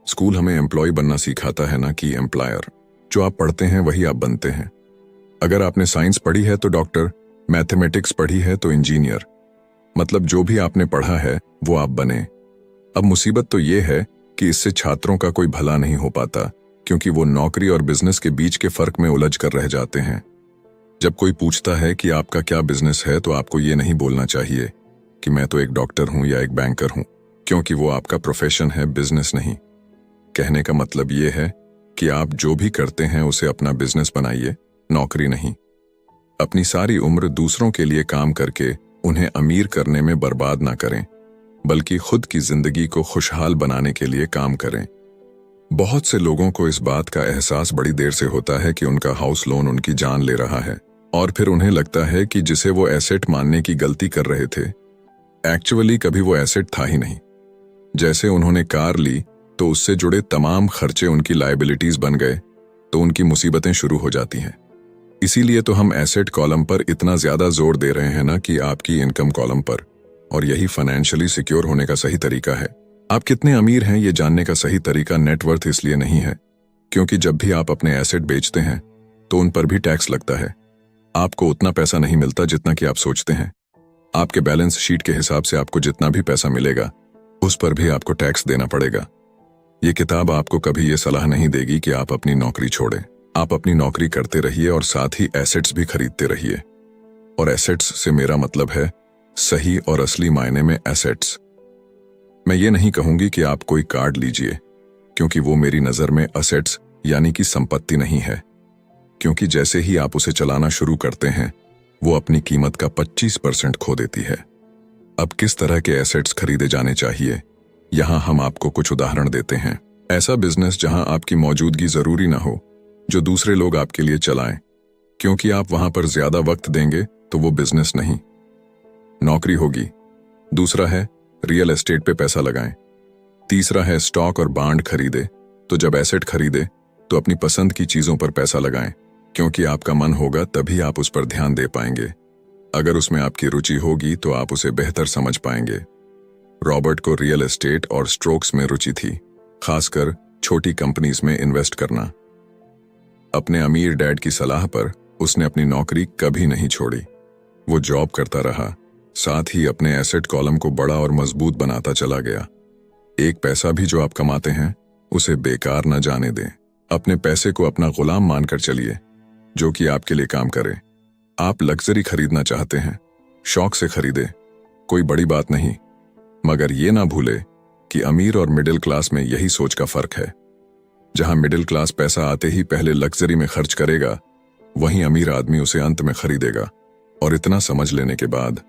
स्कूल हमें एम्प्लॉय बनना सिखाता है, ना कि एम्प्लॉयर। जो आप पढ़ते हैं वही आप बनते हैं। अगर आपने साइंस पढ़ी है तो डॉक्टर, मैथमेटिक्स पढ़ी है तो इंजीनियर, मतलब जो भी आपने पढ़ा है वो आप बने। अब मुसीबत तो ये है कि इससे छात्रों का कोई भला नहीं हो पाता, क्योंकि वो नौकरी और बिजनेस के बीच के फर्क में उलझ कर रह जाते हैं। जब कोई पूछता है कि आपका क्या बिजनेस है तो आपको ये नहीं बोलना चाहिए कि मैं तो एक डॉक्टर हूं या एक बैंकर हूं, क्योंकि वो आपका प्रोफेशन है, बिजनेस नहीं। कहने का मतलब ये है कि आप जो भी करते हैं उसे अपना बिजनेस बनाइए, नौकरी नहीं। अपनी सारी उम्र दूसरों के लिए काम करके उन्हें अमीर करने में बर्बाद ना करें, बल्कि खुद की जिंदगी को खुशहाल बनाने के लिए काम करें। बहुत से लोगों को इस बात का एहसास बड़ी देर से होता है कि उनका हाउस लोन उनकी जान ले रहा है, और फिर उन्हें लगता है कि जिसे वो एसेट मानने की गलती कर रहे थे, एक्चुअली कभी वो एसेट था ही नहीं। जैसे उन्होंने कार ली तो उससे जुड़े तमाम खर्चे उनकी लायबिलिटीज बन गए, तो उनकी मुसीबतें शुरू हो जाती हैं। इसीलिए तो हम एसेट कॉलम पर इतना ज्यादा जोर दे रहे हैं ना कि आपकी इनकम कॉलम पर, और यही फाइनेंशियली सिक्योर होने का सही तरीका है। आप कितने अमीर हैं ये जानने का सही तरीका नेटवर्थ इसलिए नहीं है, क्योंकि जब भी आप अपने एसेट बेचते हैं तो उन पर भी टैक्स लगता है। आपको उतना पैसा नहीं मिलता जितना कि आप सोचते हैं। आपके बैलेंस शीट के हिसाब से आपको जितना भी पैसा मिलेगा उस पर भी आपको टैक्स देना पड़ेगा। ये किताब आपको कभी ये सलाह नहीं देगी कि आप अपनी नौकरी छोड़ें। आप अपनी नौकरी करते रहिए और साथ ही एसेट्स भी खरीदते रहिए। और एसेट्स से मेरा मतलब है सही और असली मायने में एसेट्स। मैं ये नहीं कहूंगी कि आप कोई कार्ड लीजिए, क्योंकि वो मेरी नजर में असेट्स यानी कि संपत्ति नहीं है, क्योंकि जैसे ही आप उसे चलाना शुरू करते हैं वो अपनी कीमत का 25% खो देती है। अब किस तरह के एसेट्स खरीदे जाने चाहिए, यहां हम आपको कुछ उदाहरण देते हैं। ऐसा बिजनेस जहां आपकी मौजूदगी जरूरी ना हो, जो दूसरे लोग आपके लिए चलाएं, क्योंकि आप वहां पर ज्यादा वक्त देंगे तो वो बिजनेस नहीं, नौकरी होगी। दूसरा है रियल एस्टेट पे पैसा लगाएं। तीसरा है स्टॉक और बांड खरीदे। तो जब एसेट खरीदे तो अपनी पसंद की चीजों पर पैसा लगाएं, क्योंकि आपका मन होगा तभी आप उस पर ध्यान दे पाएंगे। अगर उसमें आपकी रुचि होगी तो आप उसे बेहतर समझ पाएंगे। रॉबर्ट को रियल एस्टेट और स्ट्रोक्स में रुचि थी, खासकर छोटी कंपनीज में इन्वेस्ट करना। अपने अमीर डैड की सलाह पर उसने अपनी नौकरी कभी नहीं छोड़ी। वो जॉब करता रहा, साथ ही अपने एसेट कॉलम को बड़ा और मजबूत बनाता चला गया। एक पैसा भी जो आप कमाते हैं उसे बेकार न जाने दें। अपने पैसे को अपना गुलाम मानकर चलिए, जो कि आपके लिए काम करे। आप लग्जरी खरीदना चाहते हैं, शौक से खरीदे, कोई बड़ी बात नहीं, मगर ये ना भूले कि अमीर और मिडिल क्लास में यही सोच का फर्क है। जहां मिडिल क्लास पैसा आते ही पहले लग्जरी में खर्च करेगा, वहीं अमीर आदमी उसे अंत में खरीदेगा। और इतना समझ लेने के बाद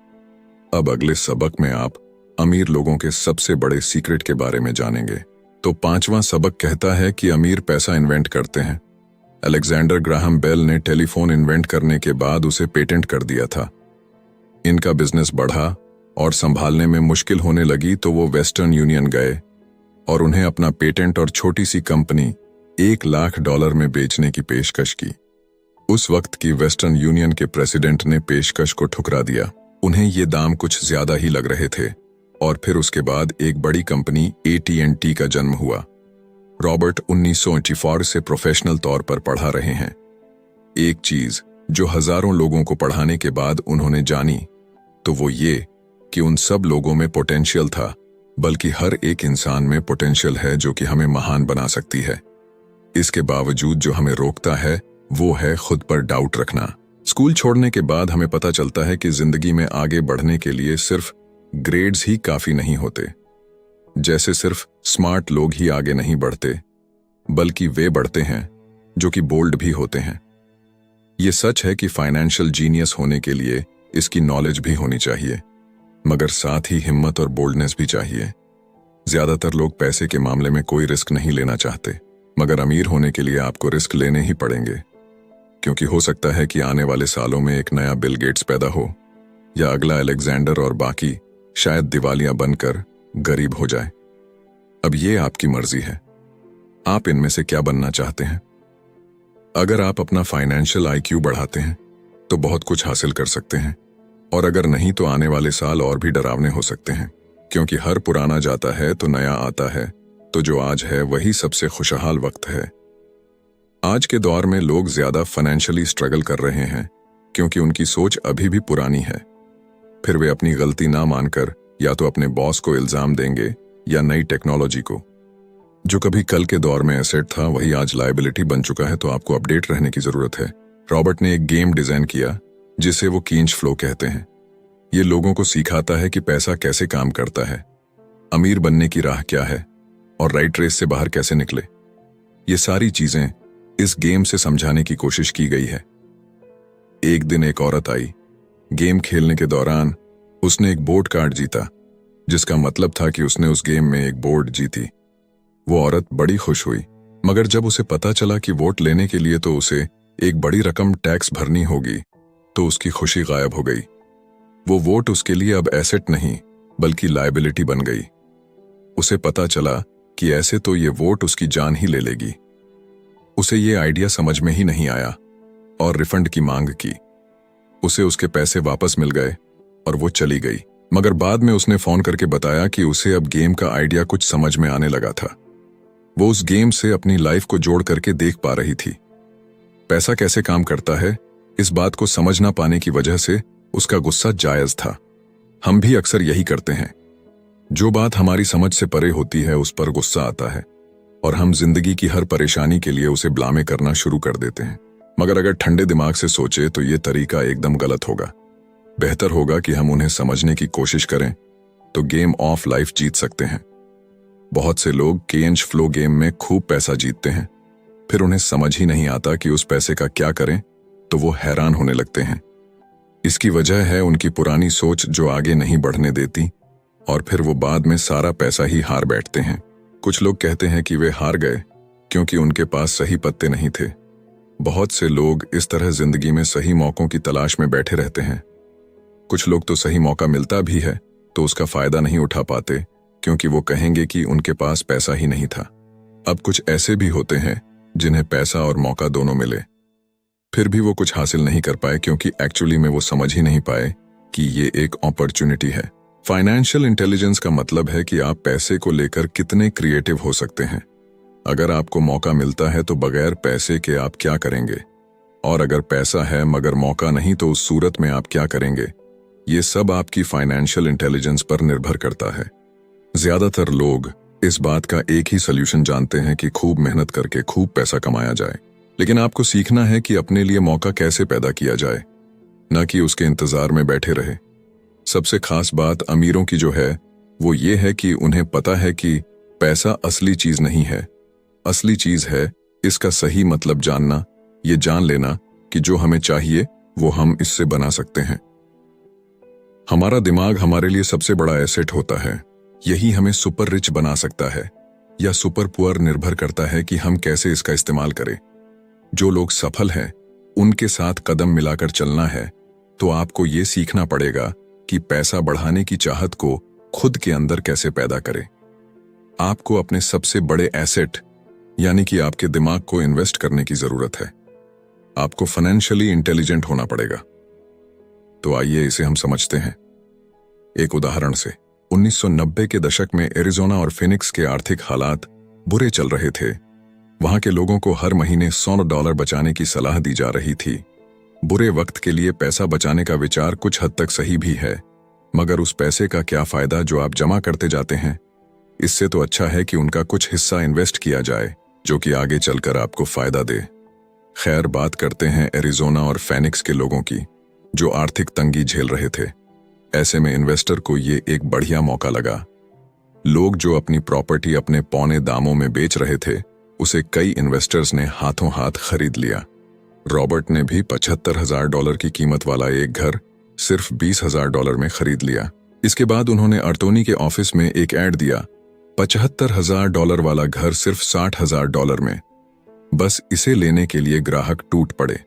अब अगले सबक में आप अमीर लोगों के सबसे बड़े सीक्रेट के बारे में जानेंगे। तो 5वां सबक कहता है कि अमीर पैसा इन्वेंट करते हैं। अलेक्जेंडर ग्राहम बेल ने टेलीफोन इन्वेंट करने के बाद उसे पेटेंट कर दिया था। इनका बिजनेस बढ़ा और संभालने में मुश्किल होने लगी तो वो वेस्टर्न यूनियन गए और उन्हें अपना पेटेंट और छोटी सी कंपनी $1,00,000 में बेचने की पेशकश की। उस वक्त की वेस्टर्न यूनियन के प्रेसिडेंट ने पेशकश को ठुकरा दिया। उन्हें ये दाम कुछ ज्यादा ही लग रहे थे और फिर उसके बाद एक बड़ी कंपनी AT&T का जन्म हुआ। रॉबर्ट 1984 से प्रोफेशनल तौर पर पढ़ा रहे हैं। एक चीज जो हजारों लोगों को पढ़ाने के बाद उन्होंने जानी तो वो ये कि उन सब लोगों में पोटेंशियल था, बल्कि हर एक इंसान में पोटेंशियल है जो कि हमें महान बना सकती है। इसके बावजूद जो हमें रोकता है वो है खुद पर डाउट रखना। स्कूल छोड़ने के बाद हमें पता चलता है कि जिंदगी में आगे बढ़ने के लिए सिर्फ ग्रेड्स ही काफी नहीं होते। जैसे सिर्फ स्मार्ट लोग ही आगे नहीं बढ़ते, बल्कि वे बढ़ते हैं जो कि बोल्ड भी होते हैं। ये सच है कि फाइनेंशियल जीनियस होने के लिए इसकी नॉलेज भी होनी चाहिए, मगर साथ ही हिम्मत और बोल्डनेस भी चाहिए। ज्यादातर लोग पैसे के मामले में कोई रिस्क नहीं लेना चाहते, मगर अमीर होने के लिए आपको रिस्क लेने ही पड़ेंगे, क्योंकि हो सकता है कि आने वाले सालों में एक नया बिल गेट्स पैदा हो या अगला अलेक्जेंडर और बाकी शायद दिवालिया बनकर गरीब हो जाए। अब ये आपकी मर्जी है, आप इनमें से क्या बनना चाहते हैं। अगर आप अपना फाइनेंशियल IQ बढ़ाते हैं तो बहुत कुछ हासिल कर सकते हैं, और अगर नहीं तो आने वाले साल और भी डरावने हो सकते हैं, क्योंकि हर पुराना जाता है तो नया आता है। तो जो आज है वही सबसे खुशहाल वक्त है। आज के दौर में लोग ज्यादा फाइनेंशियली स्ट्रगल कर रहे हैं क्योंकि उनकी सोच अभी भी पुरानी है। फिर वे अपनी गलती ना मानकर या तो अपने बॉस को इल्जाम देंगे या नई टेक्नोलॉजी को। जो कभी कल के दौर में एसेट था वही आज लायबिलिटी बन चुका है, तो आपको अपडेट रहने की जरूरत है। रॉबर्ट ने एक गेम डिजाइन किया जिसे वो कींच फ्लो कहते हैं। ये लोगों को सिखाता है कि पैसा कैसे काम करता है, अमीर बनने की राह क्या है और राइट रेस से बाहर कैसे निकले। ये सारी चीजें इस गेम से समझाने की कोशिश की गई है। एक दिन एक औरत आई। गेम खेलने के दौरान उसने एक बोर्ड कार्ड जीता, जिसका मतलब था कि उसने उस गेम में एक बोर्ड जीती। वो औरत बड़ी खुश हुई, मगर जब उसे पता चला कि वोट लेने के लिए तो उसे एक बड़ी रकम टैक्स भरनी होगी, तो उसकी खुशी गायब हो गई। वो वोट उसके लिए अब एसेट नहीं बल्कि लायबिलिटी बन गई। उसे पता चला कि ऐसे तो ये वोट उसकी जान ही ले लेगी। उसे ये आइडिया समझ में ही नहीं आया और रिफंड की मांग की। उसे उसके पैसे वापस मिल गए और वो चली गई, मगर बाद में उसने फोन करके बताया कि उसे अब गेम का आइडिया कुछ समझ में आने लगा था। वो उस गेम से अपनी लाइफ को जोड़ करके देख पा रही थी। पैसा कैसे काम करता है, इस बात को समझ ना पाने की वजह से उसका गुस्सा जायज था। हम भी अक्सर यही करते हैं। जो बात हमारी समझ से परे होती है उस पर गुस्सा आता है और हम जिंदगी की हर परेशानी के लिए उसे ब्लामे करना शुरू कर देते हैं। मगर अगर ठंडे दिमाग से सोचे तो ये तरीका एकदम गलत होगा। बेहतर होगा कि हम उन्हें समझने की कोशिश करें, तो गेम ऑफ लाइफ जीत सकते हैं। बहुत से लोग कैश फ्लो गेम में खूब पैसा जीतते हैं, फिर उन्हें समझ ही नहीं आता कि उस पैसे का क्या करें, तो वो हैरान होने लगते हैं। इसकी वजह है उनकी पुरानी सोच जो आगे नहीं बढ़ने देती, और फिर वो बाद में सारा पैसा ही हार बैठते हैं। कुछ लोग कहते हैं कि वे हार गए क्योंकि उनके पास सही पत्ते नहीं थे। बहुत से लोग इस तरह जिंदगी में सही मौकों की तलाश में बैठे रहते हैं। कुछ लोग तो सही मौका मिलता भी है तो उसका फायदा नहीं उठा पाते क्योंकि वो कहेंगे कि उनके पास पैसा ही नहीं था। अब कुछ ऐसे भी होते हैं जिन्हें पैसा और मौका दोनों मिले, फिर भी वो कुछ हासिल नहीं कर पाए क्योंकि एक्चुअली में वो समझ ही नहीं पाए कि ये एक अपॉर्चुनिटी है। फाइनेंशियल इंटेलिजेंस का मतलब है कि आप पैसे को लेकर कितने क्रिएटिव हो सकते हैं। अगर आपको मौका मिलता है तो बगैर पैसे के आप क्या करेंगे, और अगर पैसा है मगर मौका नहीं तो उस सूरत में आप क्या करेंगे। ये सब आपकी फाइनेंशियल इंटेलिजेंस पर निर्भर करता है। ज्यादातर लोग इस बात का एक ही सॉल्यूशन जानते हैं कि खूब मेहनत करके खूब पैसा कमाया जाए, लेकिन आपको सीखना है कि अपने लिए मौका कैसे पैदा किया जाए, न कि उसके इंतजार में बैठे रहे। सबसे खास बात अमीरों की जो है वो ये है कि उन्हें पता है कि पैसा असली चीज नहीं है। असली चीज है इसका सही मतलब जानना, ये जान लेना कि जो हमें चाहिए वो हम इससे बना सकते हैं। हमारा दिमाग हमारे लिए सबसे बड़ा एसेट होता है। यही हमें सुपर रिच बना सकता है या सुपर पुअर, निर्भर करता है कि हम कैसे इसका इस्तेमाल करें। जो लोग सफल हैं उनके साथ कदम मिलाकर चलना है, तो आपको ये सीखना पड़ेगा कि पैसा बढ़ाने की चाहत को खुद के अंदर कैसे पैदा करें। आपको अपने सबसे बड़े एसेट यानी कि आपके दिमाग को इन्वेस्ट करने की जरूरत है। आपको फाइनेंशियली इंटेलिजेंट होना पड़ेगा। तो आइए इसे हम समझते हैं एक उदाहरण से। 1990 के दशक में एरिज़ोना और फिनिक्स के आर्थिक हालात बुरे चल रहे थे। वहां के लोगों को हर महीने $100 बचाने की सलाह दी जा रही थी। बुरे वक्त के लिए पैसा बचाने का विचार कुछ हद तक सही भी है, मगर उस पैसे का क्या फायदा जो आप जमा करते जाते हैं। इससे तो अच्छा है कि उनका कुछ हिस्सा इन्वेस्ट किया जाए जो कि आगे चलकर आपको फायदा दे। खैर, बात करते हैं एरिज़ोना और फेनिक्स के लोगों की जो आर्थिक तंगी झेल रहे थे। ऐसे में इन्वेस्टर को ये एक बढ़िया मौका लगा। लोग जो अपनी प्रॉपर्टी अपने पौने दामों में बेच रहे थे उसे कई इन्वेस्टर्स ने हाथों हाथ खरीद लिया। रॉबर्ट ने भी $75,000 की कीमत वाला एक घर सिर्फ $20,000 में खरीद लिया। इसके बाद उन्होंने अर्टोनी के ऑफिस में एक ऐड दिया, $75,000 वाला घर सिर्फ $60,000 में। बस इसे लेने के लिए ग्राहक टूट पड़े।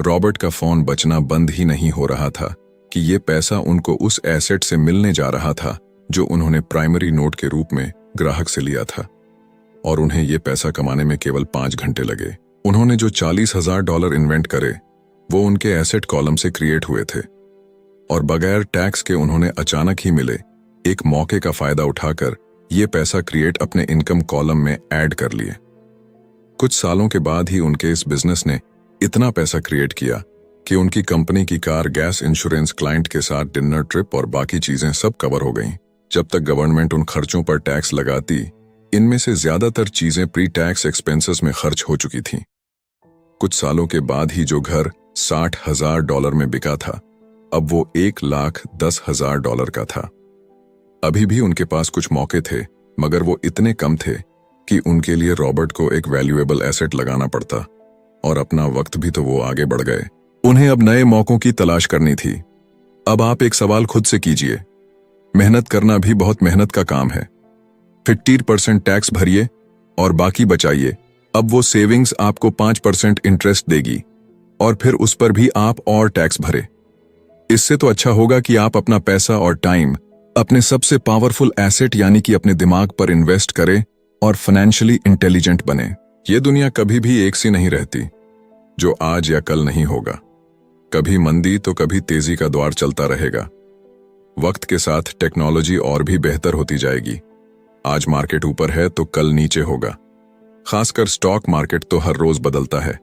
रॉबर्ट का फोन बजना बंद ही नहीं हो रहा था कि ये पैसा उनको उस एसेट से मिलने जा रहा था जो उन्होंने प्राइमरी नोट के रूप में ग्राहक से लिया था, और उन्हें ये पैसा कमाने में केवल 5 घंटे लगे। उन्होंने जो $40,000 इन्वेंट करे वो उनके एसेट कॉलम से क्रिएट हुए थे, और बगैर टैक्स के उन्होंने अचानक ही मिले एक मौके का फायदा उठाकर ये पैसा क्रिएट अपने इनकम कॉलम में ऐड कर लिए। कुछ सालों के बाद ही उनके इस बिजनेस ने इतना पैसा क्रिएट किया कि उनकी कंपनी की कार, गैस, इंश्योरेंस, क्लाइंट के साथ डिनर ट्रिप और बाकी चीजें सब कवर हो गईं। जब तक गवर्नमेंट उन खर्चों पर टैक्स लगाती, इनमें से ज्यादातर चीजें प्री टैक्स एक्सपेंसेस में खर्च हो चुकी थीं। कुछ सालों के बाद ही जो घर $60,000 में बिका था अब वो $1,10,000 का था। अभी भी उनके पास कुछ मौके थे, मगर वो इतने कम थे कि उनके लिए रॉबर्ट को एक वैल्यूएबल एसेट लगाना पड़ता, और अपना वक्त भी तो वो आगे बढ़ गए। उन्हें अब नए मौकों की तलाश करनी थी। अब आप एक सवाल खुद से कीजिए, मेहनत करना भी बहुत मेहनत का काम है। 50% टैक्स भरिए और बाकी बचाइए। अब वो सेविंग्स आपको 5% इंटरेस्ट देगी, और फिर उस पर भी आप और टैक्स भरे। इससे तो अच्छा होगा कि आप अपना पैसा और टाइम अपने सबसे पावरफुल एसेट यानी कि अपने दिमाग पर इन्वेस्ट करें और फाइनेंशियली इंटेलिजेंट बने। ये दुनिया कभी भी एक सी नहीं रहती, जो आज या कल नहीं होगा। कभी मंदी तो कभी तेजी का दौर चलता रहेगा। वक्त के साथ टेक्नोलॉजी और भी बेहतर होती जाएगी। आज मार्केट ऊपर है तो कल नीचे होगा। खासकर स्टॉक मार्केट तो हर रोज बदलता है,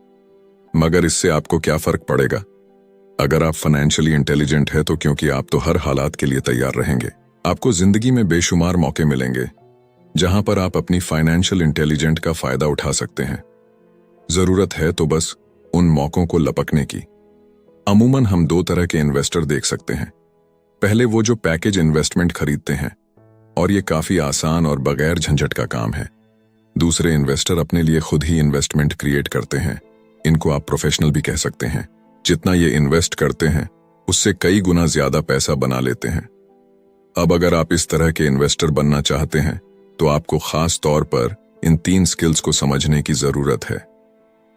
मगर इससे आपको क्या फर्क पड़ेगा? अगर आप फाइनेंशियली इंटेलिजेंट है तो क्योंकि आप तो हर हालात के लिए तैयार रहेंगे। आपको जिंदगी में बेशुमार मौके मिलेंगे जहां पर आप अपनी फाइनेंशियल इंटेलिजेंट का फायदा उठा सकते हैं। जरूरत है तो बस उन मौकों को लपकने की। अमूमन हम दो तरह के इन्वेस्टर देख सकते हैं। पहले वो जो पैकेज इन्वेस्टमेंट खरीदते हैं, और ये काफी आसान और बगैर झंझट का काम है। दूसरे इन्वेस्टर अपने लिए खुद ही इन्वेस्टमेंट क्रिएट करते हैं। इनको आप प्रोफेशनल भी कह सकते हैं। जितना ये इन्वेस्ट करते हैं उससे कई गुना ज्यादा पैसा बना लेते हैं। अब अगर आप इस तरह के इन्वेस्टर बनना चाहते हैं तो आपको खास तौर पर इन 3 स्किल्स को समझने की जरूरत है।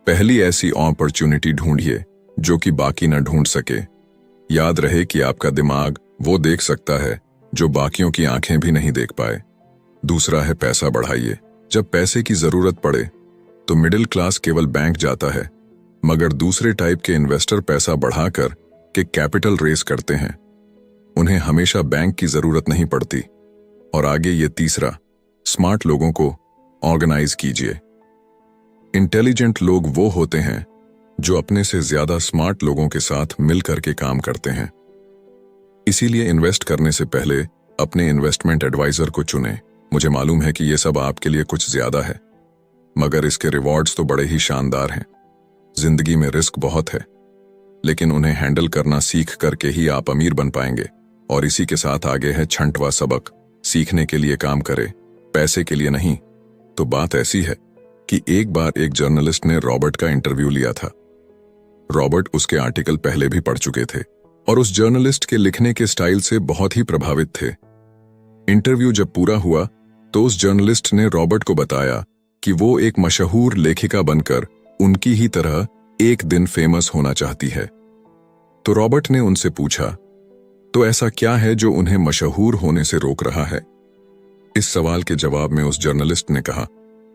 पहली, ऐसी अपॉर्चुनिटी ढूंढिए जो कि बाकी न ढूंढ सके। याद रहे कि आपका दिमाग वो देख सकता है जो बाकियों की आंखें भी नहीं देख पाए। दूसरा है, पैसा बढ़ाइए। जब पैसे की जरूरत पड़े तो मिडिल क्लास केवल बैंक जाता है, मगर दूसरे टाइप के इन्वेस्टर पैसा बढ़ाकर के कैपिटल रेस करते हैं। उन्हें हमेशा बैंक की जरूरत नहीं पड़ती। और आगे ये तीसरा, स्मार्ट लोगों को ऑर्गेनाइज कीजिए। इंटेलिजेंट लोग वो होते हैं जो अपने से ज्यादा स्मार्ट लोगों के साथ मिलकर के काम करते हैं। इसीलिए इन्वेस्ट करने से पहले अपने इन्वेस्टमेंट एडवाइजर को चुनें। मुझे मालूम है कि यह सब आपके लिए कुछ ज्यादा है, मगर इसके रिवॉर्ड्स तो बड़े ही शानदार हैं। जिंदगी में रिस्क बहुत है, लेकिन उन्हें हैंडल करना सीख करके ही आप अमीर बन पाएंगे। और इसी के साथ आगे है 6वां सबक, सीखने के लिए काम करें, पैसे के लिए नहीं। तो बात ऐसी है कि एक बार एक जर्नलिस्ट ने रॉबर्ट का इंटरव्यू लिया था। रॉबर्ट उसके आर्टिकल पहले भी पढ़ चुके थे और उस जर्नलिस्ट के लिखने के स्टाइल से बहुत ही प्रभावित थे। इंटरव्यू जब पूरा हुआ तो उस जर्नलिस्ट ने रॉबर्ट को बताया कि वो एक मशहूर लेखिका बनकर उनकी ही तरह एक दिन फेमस होना चाहती है। तो रॉबर्ट ने उनसे पूछा, तो ऐसा क्या है जो उन्हें मशहूर होने से रोक रहा है? इस सवाल के जवाब में उस जर्नलिस्ट ने कहा,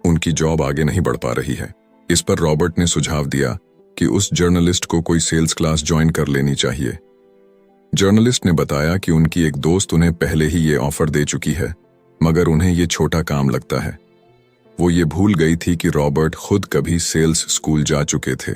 उनकी जॉब आगे नहीं बढ़ पा रही है। इस पर रॉबर्ट ने सुझाव दिया कि उस जर्नलिस्ट को कोई सेल्स क्लास ज्वाइन कर लेनी चाहिए। जर्नलिस्ट ने बताया कि उनकी एक दोस्त उन्हें पहले ही ये ऑफर दे चुकी है, मगर उन्हें ये छोटा काम लगता है। वो ये भूल गई थी कि रॉबर्ट खुद कभी सेल्स स्कूल जा चुके थे।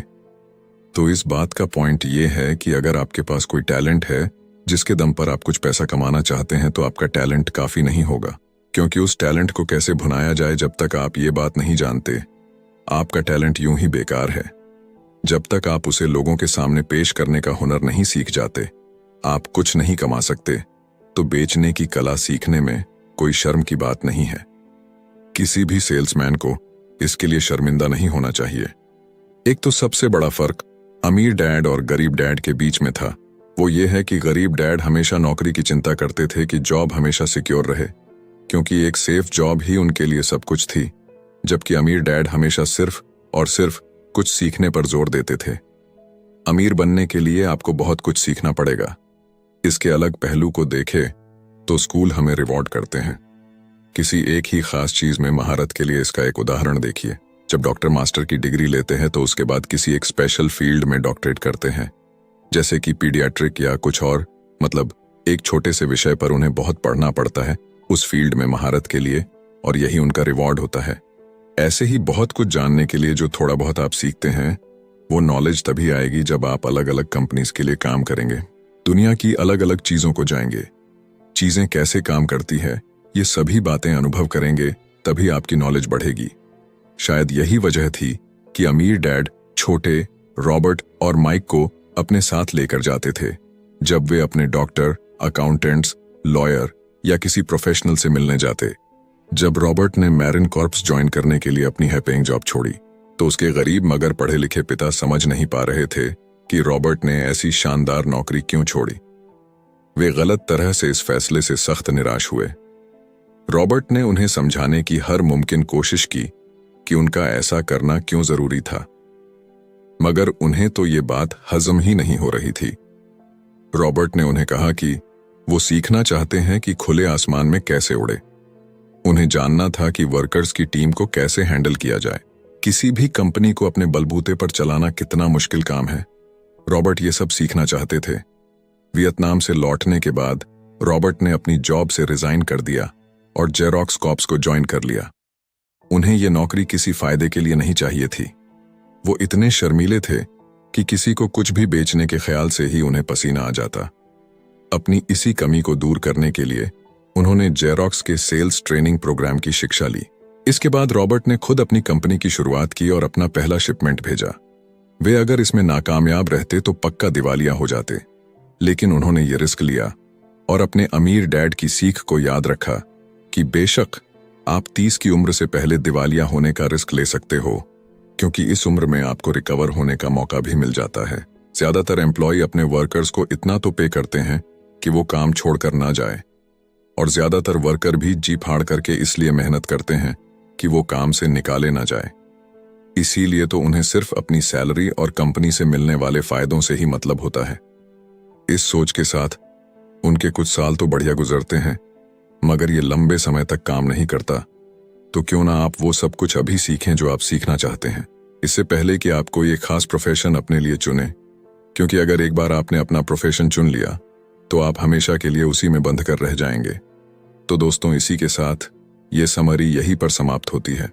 तो इस बात का पॉइंट ये है कि अगर आपके पास कोई टैलेंट है जिसके दम पर आप कुछ पैसा कमाना चाहते हैं, तो आपका टैलेंट काफी नहीं होगा, क्योंकि उस टैलेंट को कैसे भुनाया जाए जब तक आप ये बात नहीं जानते, आपका टैलेंट यूं ही बेकार है। जब तक आप उसे लोगों के सामने पेश करने का हुनर नहीं सीख जाते, आप कुछ नहीं कमा सकते। तो बेचने की कला सीखने में कोई शर्म की बात नहीं है। किसी भी सेल्समैन को इसके लिए शर्मिंदा नहीं होना चाहिए। एक तो सबसे बड़ा फर्क अमीर डैड और गरीब डैड के बीच में था, वो ये है कि गरीब डैड हमेशा नौकरी की चिंता करते थे कि जॉब हमेशा सिक्योर रहे, क्योंकि एक सेफ जॉब ही उनके लिए सब कुछ थी। जबकि अमीर डैड हमेशा सिर्फ और सिर्फ कुछ सीखने पर जोर देते थे। अमीर बनने के लिए आपको बहुत कुछ सीखना पड़ेगा। इसके अलग पहलू को देखें तो स्कूल हमें रिवॉर्ड करते हैं किसी एक ही खास चीज में महारत के लिए। इसका एक उदाहरण देखिए, जब डॉक्टर मास्टर की डिग्री लेते हैं तो उसके बाद किसी एक स्पेशल फील्ड में डॉक्टरेट करते हैं, जैसे कि पीडियाट्रिक या कुछ और, मतलब एक छोटे से विषय पर उन्हें बहुत पढ़ना पड़ता है उस फील्ड में महारत के लिए, और यही उनका रिवॉर्ड होता है। ऐसे ही बहुत कुछ जानने के लिए जो थोड़ा बहुत आप सीखते हैं, वो नॉलेज तभी आएगी जब आप अलग अलग कंपनीज के लिए काम करेंगे, दुनिया की अलग अलग चीजों को जाएंगे, चीजें कैसे काम करती है, ये सभी बातें अनुभव करेंगे, तभी आपकी नॉलेज बढ़ेगी। शायद यही वजह थी कि अमीर डैड छोटे रॉबर्ट और माइक को अपने साथ लेकर जाते थे जब वे अपने डॉक्टर, अकाउंटेंट्स, लॉयर या किसी प्रोफेशनल से मिलने जाते। जब रॉबर्ट ने मैरिन कॉर्प्स ज्वाइन करने के लिए अपनी हाई पेइंग जॉब छोड़ी, तो उसके गरीब मगर पढ़े लिखे पिता समझ नहीं पा रहे थे कि रॉबर्ट ने ऐसी शानदार नौकरी क्यों छोड़ी। वे गलत तरह से इस फैसले से सख्त निराश हुए। रॉबर्ट ने उन्हें समझाने की हर मुमकिन कोशिश की कि उनका ऐसा करना क्यों जरूरी था, मगर उन्हें तो ये बात हजम ही नहीं हो रही थी। रॉबर्ट ने उन्हें कहा कि वो सीखना चाहते हैं कि खुले आसमान में कैसे उड़े। उन्हें जानना था कि वर्कर्स की टीम को कैसे हैंडल किया जाए। किसी भी कंपनी को अपने बलबूते पर चलाना कितना मुश्किल काम है। रॉबर्ट ये सब सीखना चाहते थे। वियतनाम से लौटने के बाद रॉबर्ट ने अपनी जॉब से रिजाइन कर दिया और जेरोक्स कॉर्प्स को ज्वाइन कर लिया। उन्हें यह नौकरी किसी फायदे के लिए नहीं चाहिए थी। वो इतने शर्मीले थे कि किसी को कुछ भी बेचने के ख्याल से ही उन्हें पसीना आ जाता। अपनी इसी कमी को दूर करने के लिए उन्होंने जेरोक्स के सेल्स ट्रेनिंग प्रोग्राम की शिक्षा ली। इसके बाद रॉबर्ट ने खुद अपनी कंपनी की शुरुआत की और अपना पहला शिपमेंट भेजा। वे अगर इसमें नाकामयाब रहते तो पक्का दिवालिया हो जाते, लेकिन उन्होंने ये रिस्क लिया और अपने अमीर डैड की सीख को याद रखा कि बेशक आप 30 की उम्र से पहले दिवालिया होने का रिस्क ले सकते हो, क्योंकि इस उम्र में आपको रिकवर होने का मौका भी मिल जाता है। ज्यादातर एम्प्लॉय अपने वर्कर्स को इतना तो पे करते हैं कि वो काम छोड़कर ना जाए, और ज्यादातर वर्कर भी जी फाड़ करके इसलिए मेहनत करते हैं कि वो काम से निकाले ना जाए। इसीलिए तो उन्हें सिर्फ अपनी सैलरी और कंपनी से मिलने वाले फायदों से ही मतलब होता है। इस सोच के साथ उनके कुछ साल तो बढ़िया गुजरते हैं, मगर ये लंबे समय तक काम नहीं करता। तो क्यों ना आप वो सब कुछ अभी सीखें जो आप सीखना चाहते हैं, इससे पहले कि आप कोई एक खास प्रोफेशन अपने लिए चुनें, क्योंकि अगर एक बार आपने अपना प्रोफेशन चुन लिया तो आप हमेशा के लिए उसी में बंध कर रह जाएंगे। तो दोस्तों, इसी के साथ ये समरी यहीं पर समाप्त होती है।